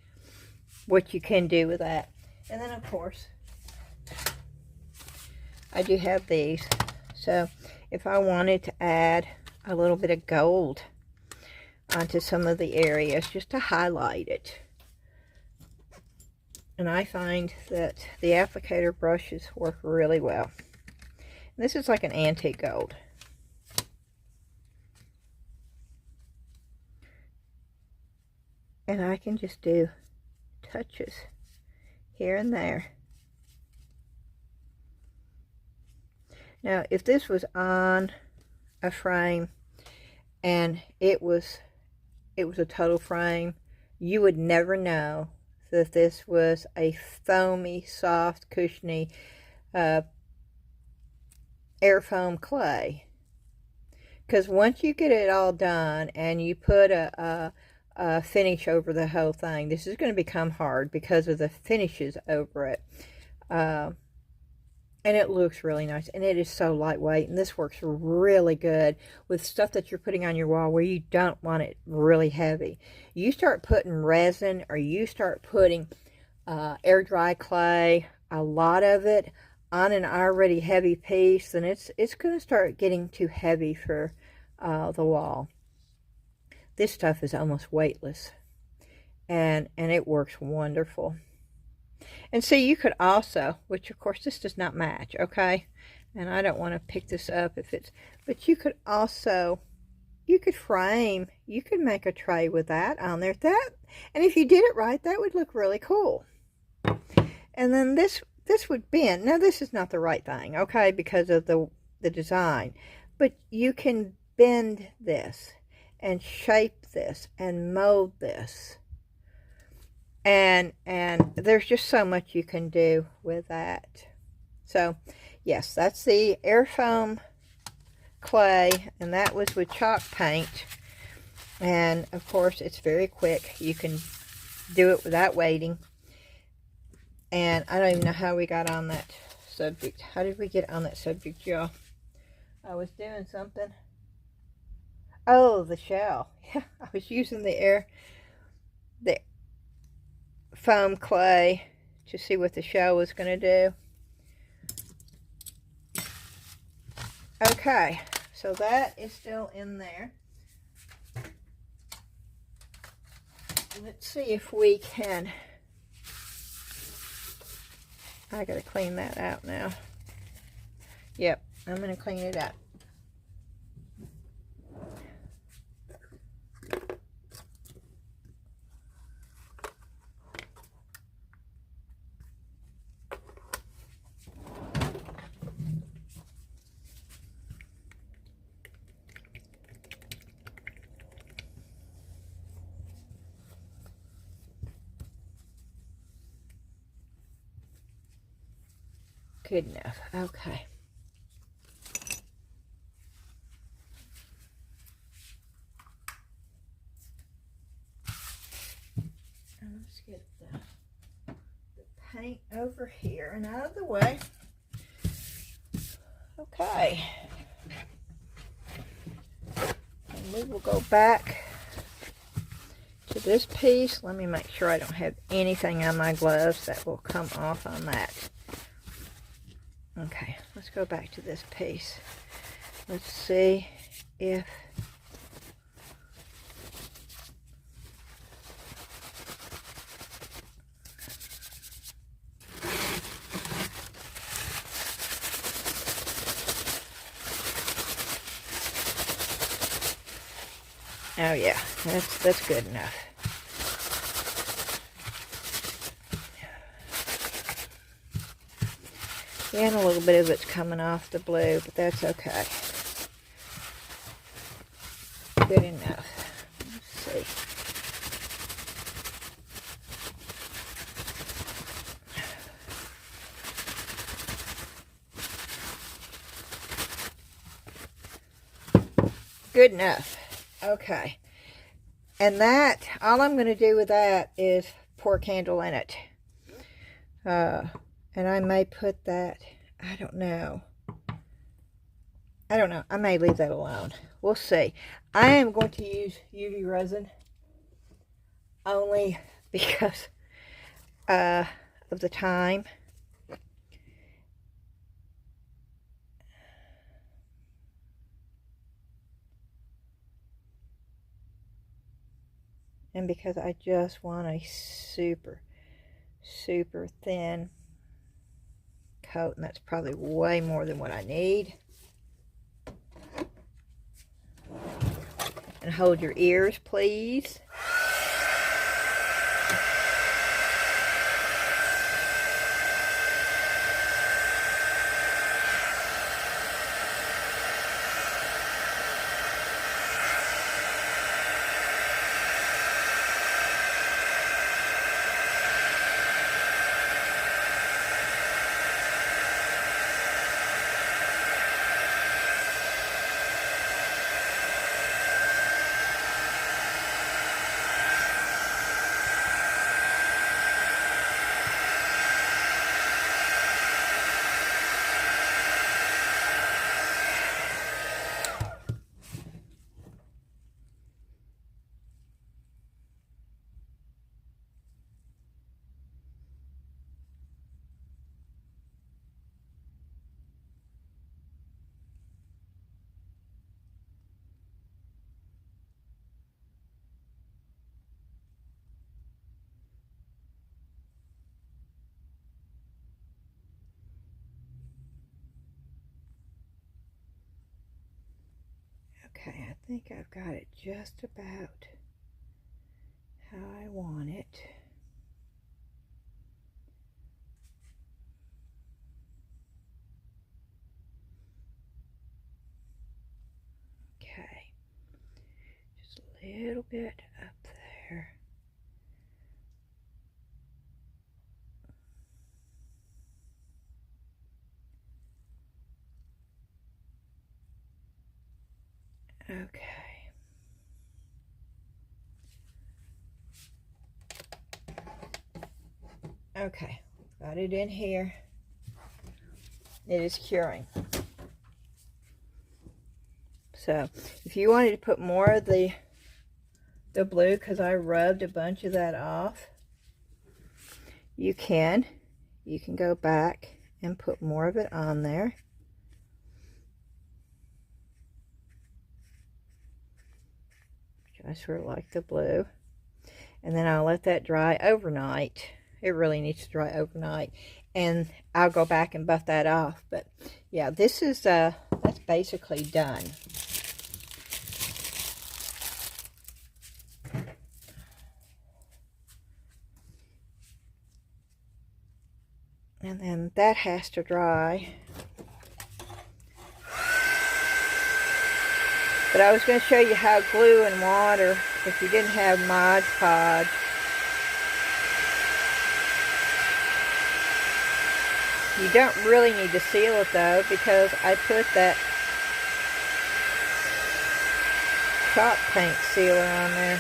what you can do with that. And then, of course, I do have these. So if I wanted to add a little bit of gold onto some of the areas just to highlight it. And I find that the applicator brushes work really well. And this is like an antique gold. And I can just do touches here and there. Now, if this was on a frame and it was a total frame, you would never know that this was a foamy, soft, cushiony air foam clay. Because once you get it all done and you put a finish over the whole thing, this is going to become hard because of the finishes over it. And it looks really nice, and it is so lightweight, and this works really good with stuff that you're putting on your wall where you don't want it really heavy. You start putting resin, or you start putting air dry clay, a lot of it, on an already heavy piece, then it's going to start getting too heavy for the wall. This stuff is almost weightless, and it works wonderful. And so you could also, which of course this does not match, okay? And I don't want to pick this up if it's, but you could also, you could frame, you could make a tray with that on there. And if you did it right, that would look really cool. And then this would bend. Now this is not the right thing, okay, because of the design. But you can bend this and shape this and mold this. And there's just so much you can do with that. So, yes, that's the air foam clay, and that was with chalk paint. And, of course, it's very quick. You can do it without waiting. And I don't even know how we got on that subject. How did we get on that subject, y'all? I was doing something. Oh, the shell. Yeah, I was using the foam clay to see what the shell was going to do. Okay, so that is still in there. Let's see if we can, I gotta clean that out now. Yep, I'm gonna clean it up. Good enough. Okay. And let's get the paint over here and out of the way. Okay. And we will go back to this piece. Let me make sure I don't have anything on my gloves that will come off on that. Okay, let's go back to this piece. Let's see if oh yeah, that's good enough. Yeah, and a little bit of it's coming off the blue, but that's okay. Good enough. Let's see. Good enough. Okay. And that, all I'm going to do with that is pour candle in it. And I may put that, I don't know. I may leave that alone. We'll see. I am going to use UV resin only because of the time. And because I just want a super, super thin coat. And that's probably way more than what I need. And hold your ears, please. Okay, I think I've got it just about how I want it. Okay, just a little bit up there. Okay. Okay, got it in here. It is curing. So, if you wanted to put more of the blue, because I rubbed a bunch of that off, you can. You can go back and put more of it on there. I sort of like the blue. And then I'll let that dry overnight. It really needs to dry overnight. And I'll go back and buff that off. But yeah, this is, that's basically done. And then that has to dry. But I was going to show you how glue and water, if you didn't have Mod Podge, you don't really need to seal it though, because I put that chalk paint sealer on there.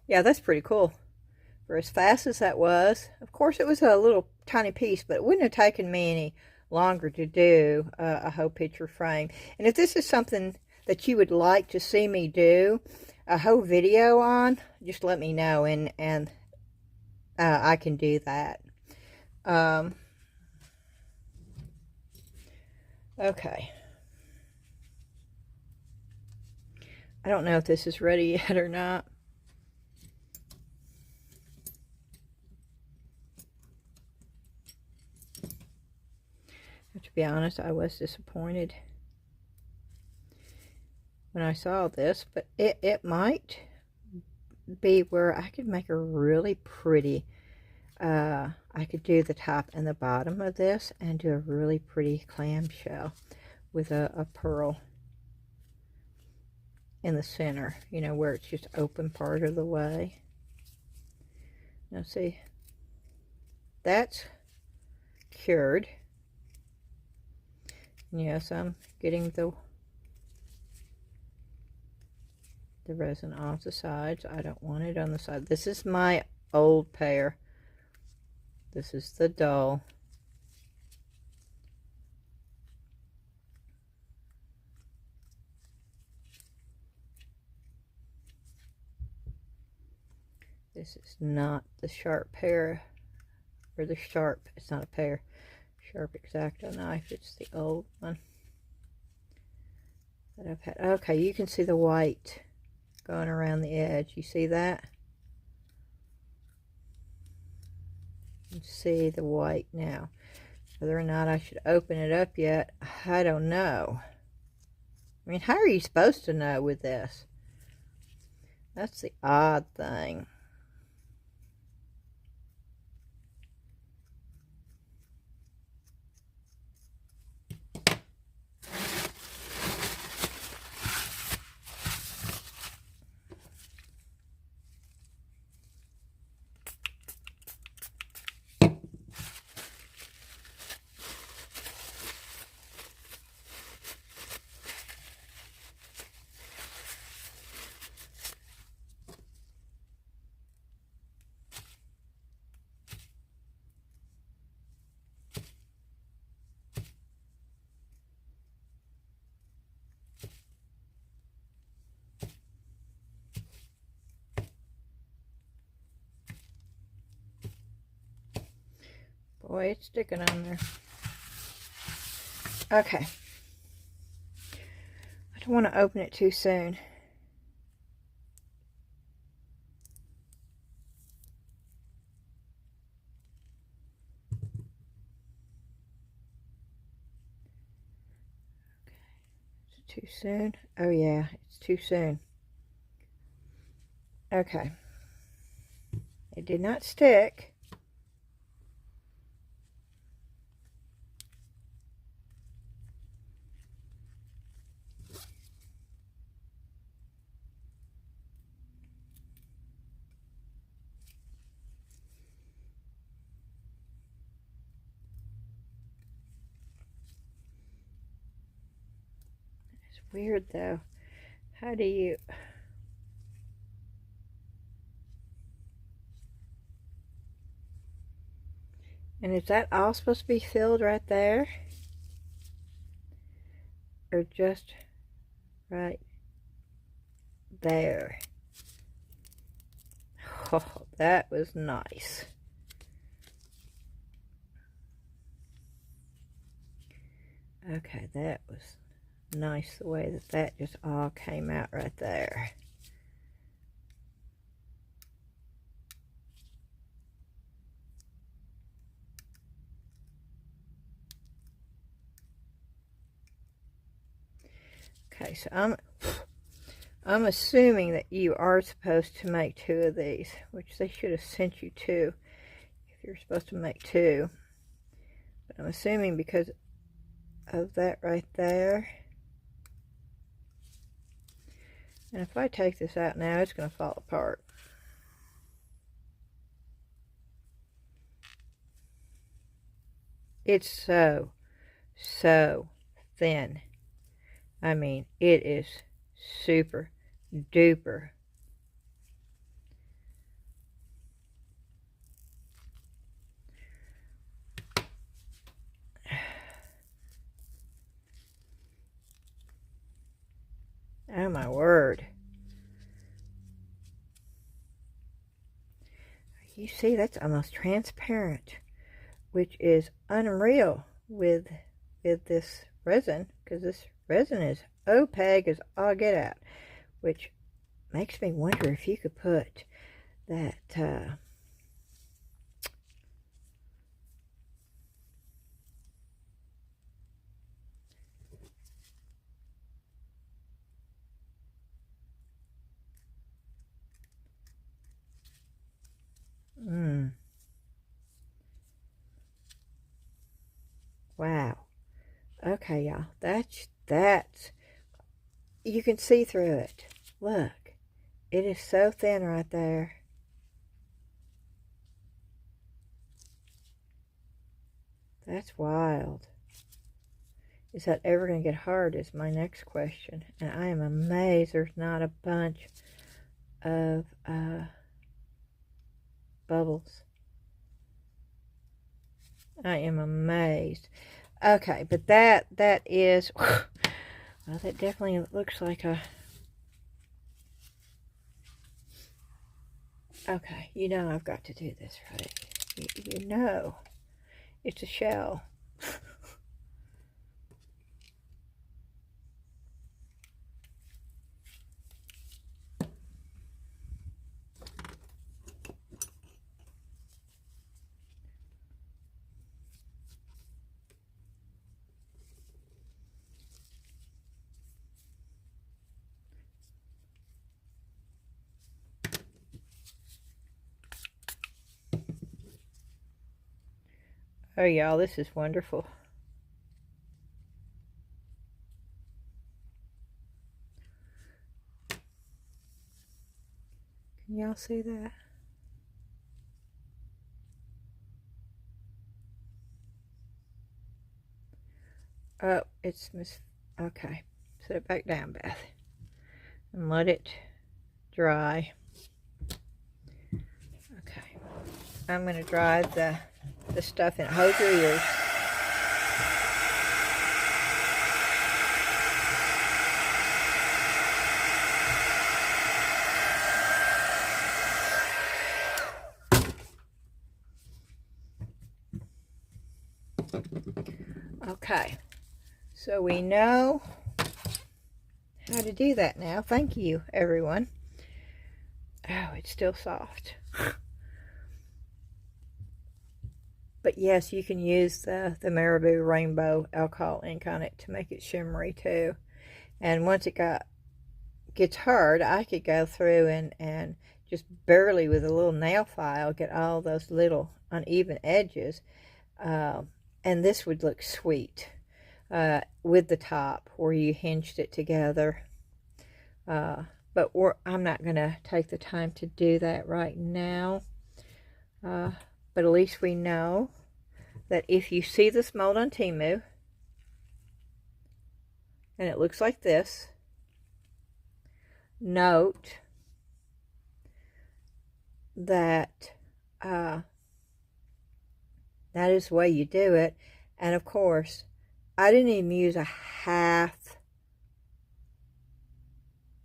Yeah, that's pretty cool. For as fast as that was, of course it was a little tiny piece, but it wouldn't have taken me any longer to do a whole picture frame. And if this is something that you would like to see me do a whole video on, just let me know, and I can do that. Okay. I don't know if this is ready yet or not. To be honest, I was disappointed when I saw this, but it might be where I could make a really pretty, I could do the top and the bottom of this and do a really pretty clamshell with a pearl in the center, you know, where it's just open part of the way. Now see, that's cured. Yes, I'm getting the resin off the sides. I don't want it on the side. This is my old pair. This is the dull. This is not the sharp pair, or the sharp, it's not a pair, sharp X-Acto knife. It's the old one that I've had. Okay, you can see the white going around the edge. You see that? You can see the white now. Whether or not I should open it up yet, I don't know. I mean, how are you supposed to know with this? That's the odd thing. Boy, it's sticking on there. Okay. I don't want to open it too soon. Is it too soon? Oh yeah, it's too soon. Okay. It did not stick. Weird though. How do you... And is that all supposed to be filled right there? Or just right there? Oh, that was nice. Okay, that was nice the way that that just all came out right there. Okay, so I'm assuming that you are supposed to make 2 of these, which they should have sent you 2 if you're supposed to make 2. But I'm assuming because of that right there. And if I take this out now, it's going to fall apart. It's so thin. I mean, it is super duper. Oh my word. You see, that's almost transparent, which is unreal with this resin, because this resin is opaque as all get out, which makes me wonder if you could put that wow. Okay, y'all. That's you can see through it. Look. It is so thin right there. That's wild. Is that ever going to get hard is my next question. And I am amazed there's not a bunch of bubbles. I am amazed. Okay, but that is, well, that definitely looks like a, okay, you know I've got to do this, right? You know, it's a shell. Oh, y'all, this is wonderful. Can y'all see that? Oh, it's okay. Set it back down, Beth. And let it dry. Okay. I'm going to dry the stuff in. Hold your ears. Okay. So we know how to do that now. Thank you, everyone. Oh, it's still soft. But yes, you can use the Marabou Rainbow alcohol ink on it to make it shimmery too. And once it gets hard, I could go through and just barely with a little nail file get all those little uneven edges. And this would look sweet with the top where you hinged it together. But I'm not going to take the time to do that right now. But at least we know that if you see this mold on Temu, and it looks like this, note that that is the way you do it. And of course, I didn't even use a half,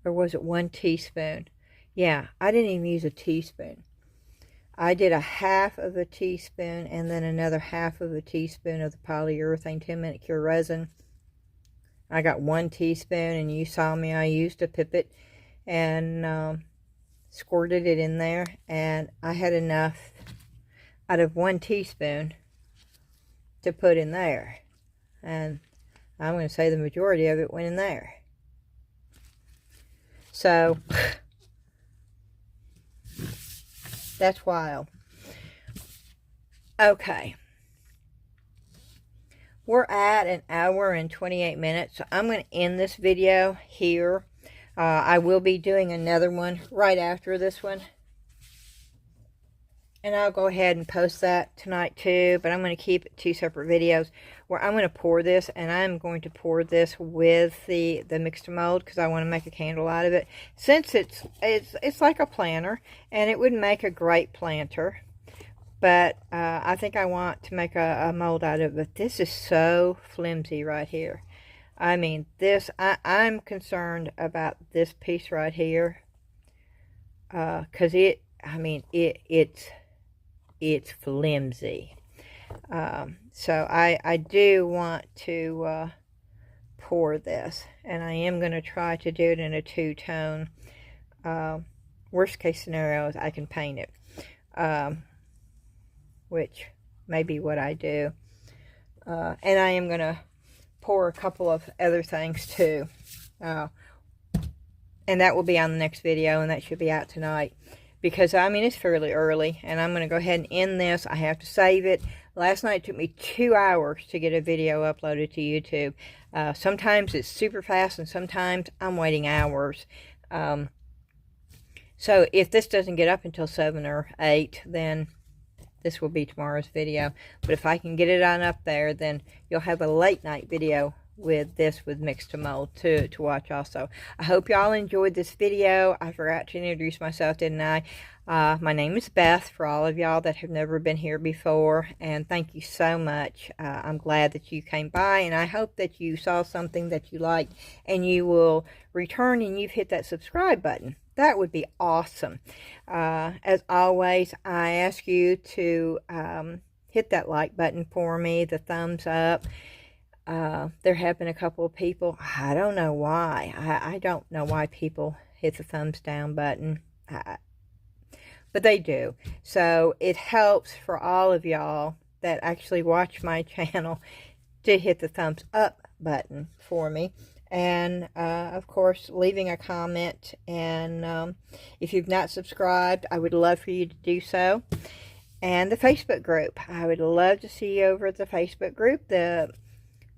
or was it 1 teaspoon? Yeah, I didn't even use a teaspoon. I did a half of a teaspoon and then another half of a teaspoon of the polyurethane 10-minute cure resin. I got 1 teaspoon, and you saw me, I used a pipette and squirted it in there, and I had enough out of 1 teaspoon to put in there. And I'm going to say the majority of it went in there. So that's wild. Okay. We're at 1 hour and 28 minutes. So I'm going to end this video here. I will be doing another one right after this one. And I'll go ahead and post that tonight too. But I'm going to keep it 2 separate videos where I'm going to pour this. And I'm going to pour this with the Mix2Mold because I want to make a candle out of it. Since it's like a planter, and it would make a great planter. But I think I want to make a mold out of it. But this is so flimsy right here. I mean, this, I'm concerned about this piece right here. Because it's flimsy. So I do want to pour this. And I am going to try to do it in a 2-tone. Worst case scenario is I can paint it. Which may be what I do. And I am going to pour a couple of other things too. And that will be on the next video, and that should be out tonight. Because, I mean, it's fairly early, and I'm going to go ahead and end this. I have to save it. Last night it took me 2 hours to get a video uploaded to YouTube. Sometimes it's super fast, and sometimes I'm waiting hours. So if this doesn't get up until 7 or 8, then this will be tomorrow's video. But if I can get it on up there, then you'll have a late night video with this with Mix2Mold to watch also. I hope y'all enjoyed this video. I forgot to introduce myself, didn't I? My name is Beth, for all of y'all that have never been here before, and thank you so much. I'm glad that you came by, and I hope that you saw something that you liked and you will return and you've hit that subscribe button. That would be awesome. As always, I ask you to hit that like button for me, the thumbs up. There have been a couple of people, I don't know why. I don't know why people hit the thumbs down button. But they do. So it helps for all of y'all that actually watch my channel to hit the thumbs up button for me. And, of course, leaving a comment. And if you've not subscribed, I would love for you to do so. And the Facebook group. I would love to see you over at the Facebook group. The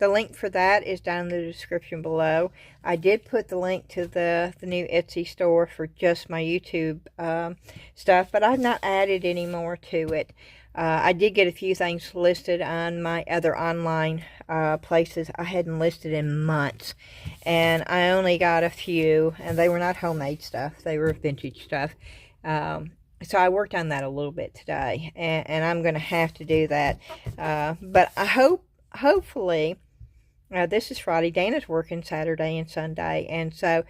link for that is down in the description below. I did put the link to the new Etsy store for just my YouTube stuff, but I've not added any more to it. I did get a few things listed on my other online places I hadn't listed in months. And I only got a few, and they were not homemade stuff. They were vintage stuff. So I worked on that a little bit today, and I'm going to have to do that. But I hopefully... this is Friday. Dana's working Saturday and Sunday, and so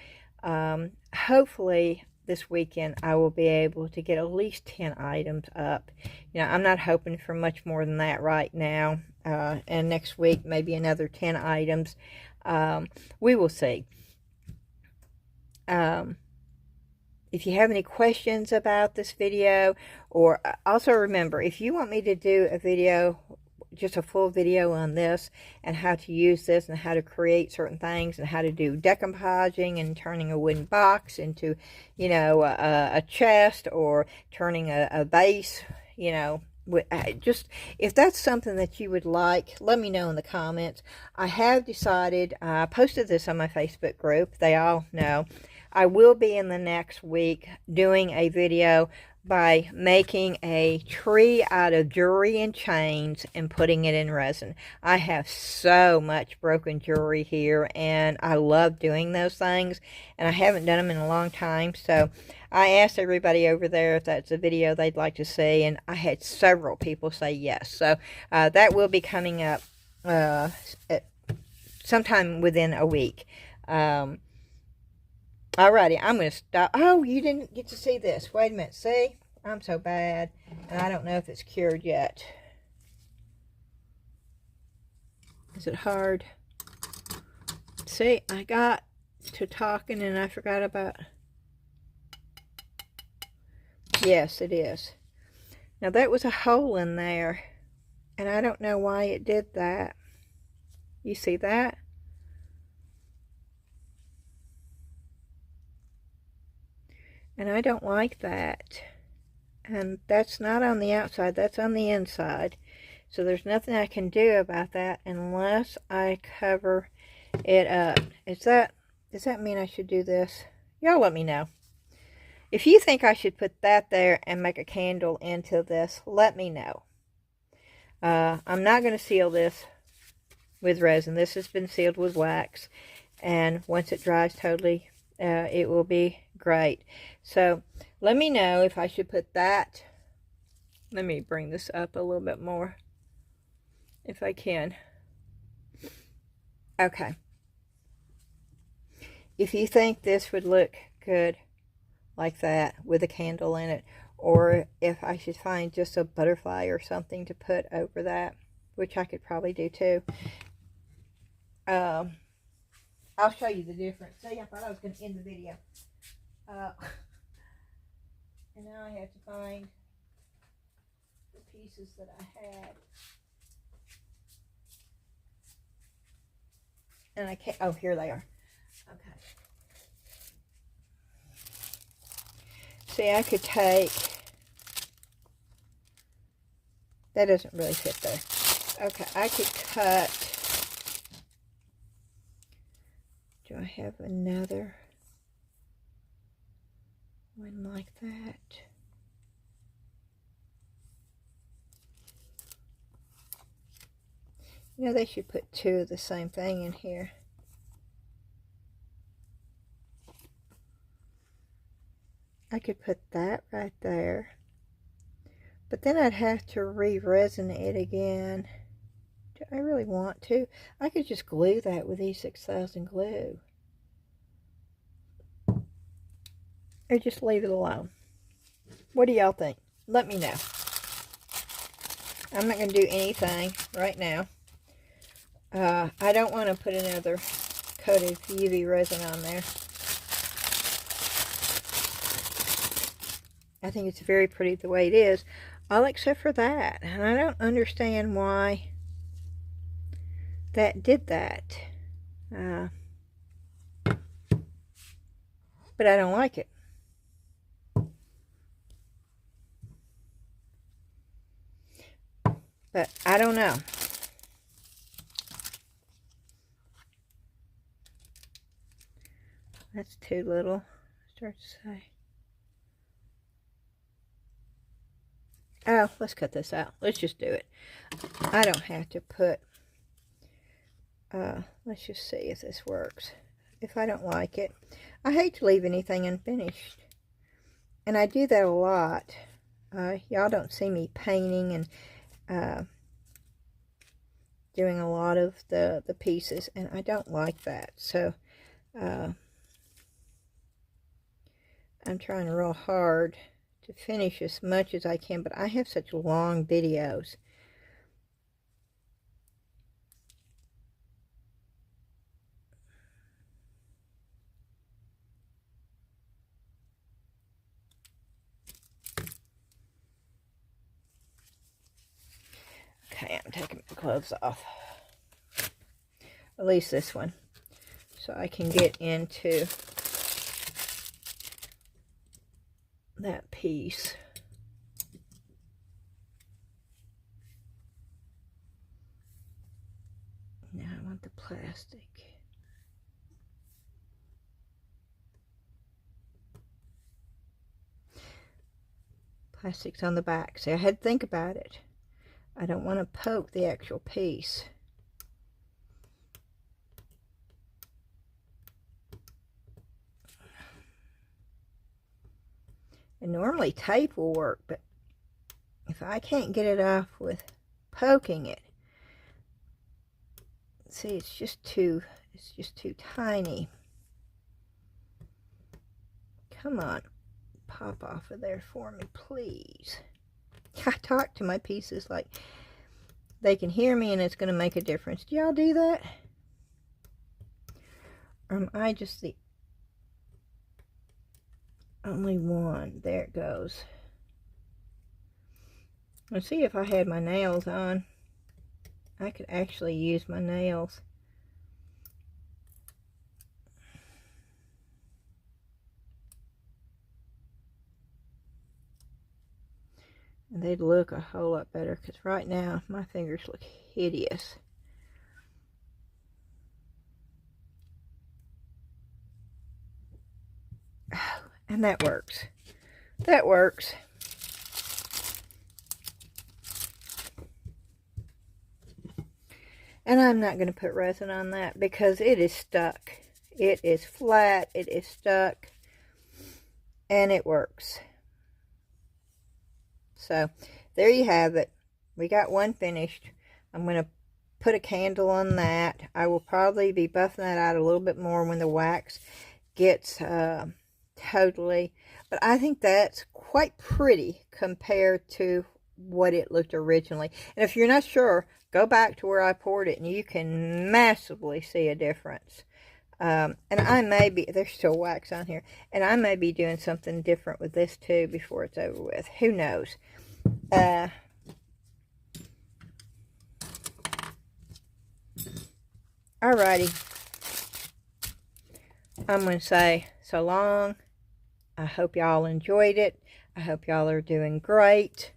hopefully this weekend I will be able to get at least 10 items up. You know, I'm not hoping for much more than that right now, and next week maybe another 10 items. We will see. If you have any questions about this video, or also remember, if you want me to do a video, just a full video on this and how to use this and how to create certain things and how to do decomposing and turning a wooden box into, you know, a chest, or turning a vase, you know, just if that's something that you would like, let me know in the comments. I have decided, I posted this on my Facebook group, they all know, I will be in the next week doing a video by making a tree out of jewelry and chains and putting it in resin. I have so much broken jewelry here, and I love doing those things, and I haven't done them in a long time. So I asked everybody over there if that's a video they'd like to see, and I had several people say yes. So that will be coming up sometime within a week. Alrighty, I'm going to stop. Oh, you didn't get to see this. Wait a minute. See? I'm so bad. And I don't know if it's cured yet. Is it hard? See, I got to talking and I forgot about... Yes, it is. Now, that was a hole in there. And I don't know why it did that. You see that? And I don't like that. And that's not on the outside, that's on the inside. So there's nothing I can do about that unless I cover it up. Does that mean I should do this? Y'all let me know. If you think I should put that there and make a candle into this, let me know. I'm not going to seal this with resin. This has been sealed with wax. And once it dries totally, it will be great. So let me know if I should put that. Let me bring this up a little bit more if I can. Okay. If you think this would look good like that with a candle in it, or if I should find just a butterfly or something to put over that, which I could probably do too. I'll show you the difference. See, I thought I was going to end the video. And now I have to find the pieces that I had. And I can't, oh, here they are. Okay. See, I could take, that doesn't really fit there. Okay, I could cut, do I have another one like that? You know, they should put two of the same thing in here. I could put that right there. But then I'd have to re-resin it again. Do I really want to? I could just glue that with E6000 glue. Or just leave it alone. What do y'all think? Let me know. I'm not going to do anything right now. I don't want to put another coat of UV resin on there. I think it's very pretty the way it is, all except for that. And I don't understand why that did that. But I don't like it. But I don't know. That's too little. Start to say. Oh, let's cut this out. Let's just do it. I don't have to put, let's just see if this works. If I don't like it. I hate to leave anything unfinished. And I do that a lot. Y'all don't see me painting and doing a lot of the pieces. And I don't like that. So, I'm trying real hard to finish as much as I can, but I have such long videos. Okay, I'm taking my gloves off. At least this one. So I can get into that piece. Now I want the plastic. Plastic's on the back. See, I had to think about it. I don't want to poke the actual piece. And normally tape will work, but if I can't get it off with poking it, see, it's just too tiny. Come on, pop off of there for me, please. I talk to my pieces like they can hear me and it's going to make a difference. Do y'all do that? Or am I just the only one? There it goes. Let's see, if I had my nails on, I could actually use my nails. And they'd look a whole lot better, because right now my fingers look hideous. Oh, and that works. That works. And I'm not going to put resin on that because it is stuck. It is flat. It is stuck. And it works. So, there you have it. We got one finished. I'm going to put a candle on that. I will probably be buffing that out a little bit more when the wax gets totally. But I think that's quite pretty compared to what it looked originally. And if you're not sure, go back to where I poured it and you can massively see a difference. And I may be, there's still wax on here, and I may be doing something different with this too before it's over with. Who knows? Alrighty. I'm going to say so long. I hope y'all enjoyed it. I hope y'all are doing great.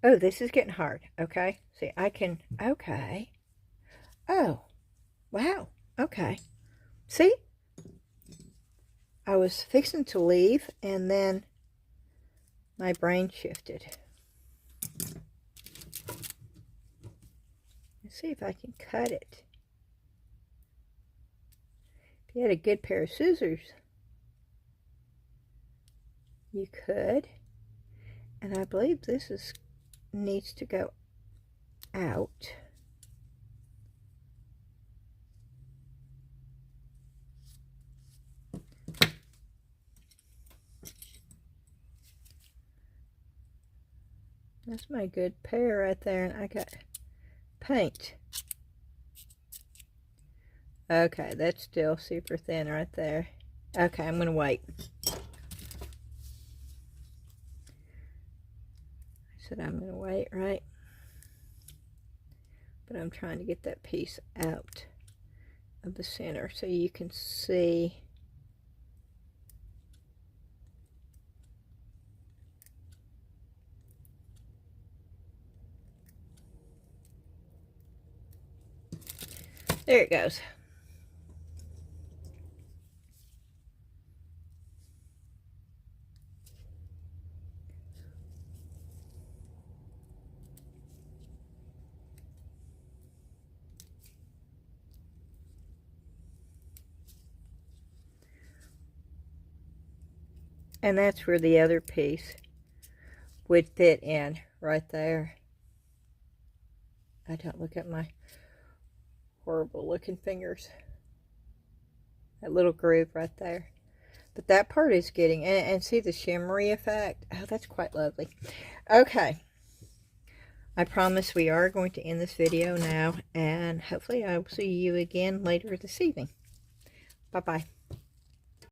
Oh, this is getting hard. Okay. See, I can, okay. Oh. Wow, okay. See? I was fixing to leave, and then my brain shifted. Let's see if I can cut it. If you had a good pair of scissors, you could. And I believe this needs to go out. That's my good pair right there, and I got paint. Okay, that's still super thin right there. Okay, I'm gonna wait. I said I'm gonna wait, right? But I'm trying to get that piece out of the center so you can see. There it goes. And that's where the other piece would fit in, right there. I don't look at my horrible looking fingers. That little groove right there. But that part is getting, and see the shimmery effect? Oh, that's quite lovely. Okay. I promise we are going to end this video now, and hopefully I will see you again later this evening. Bye-bye.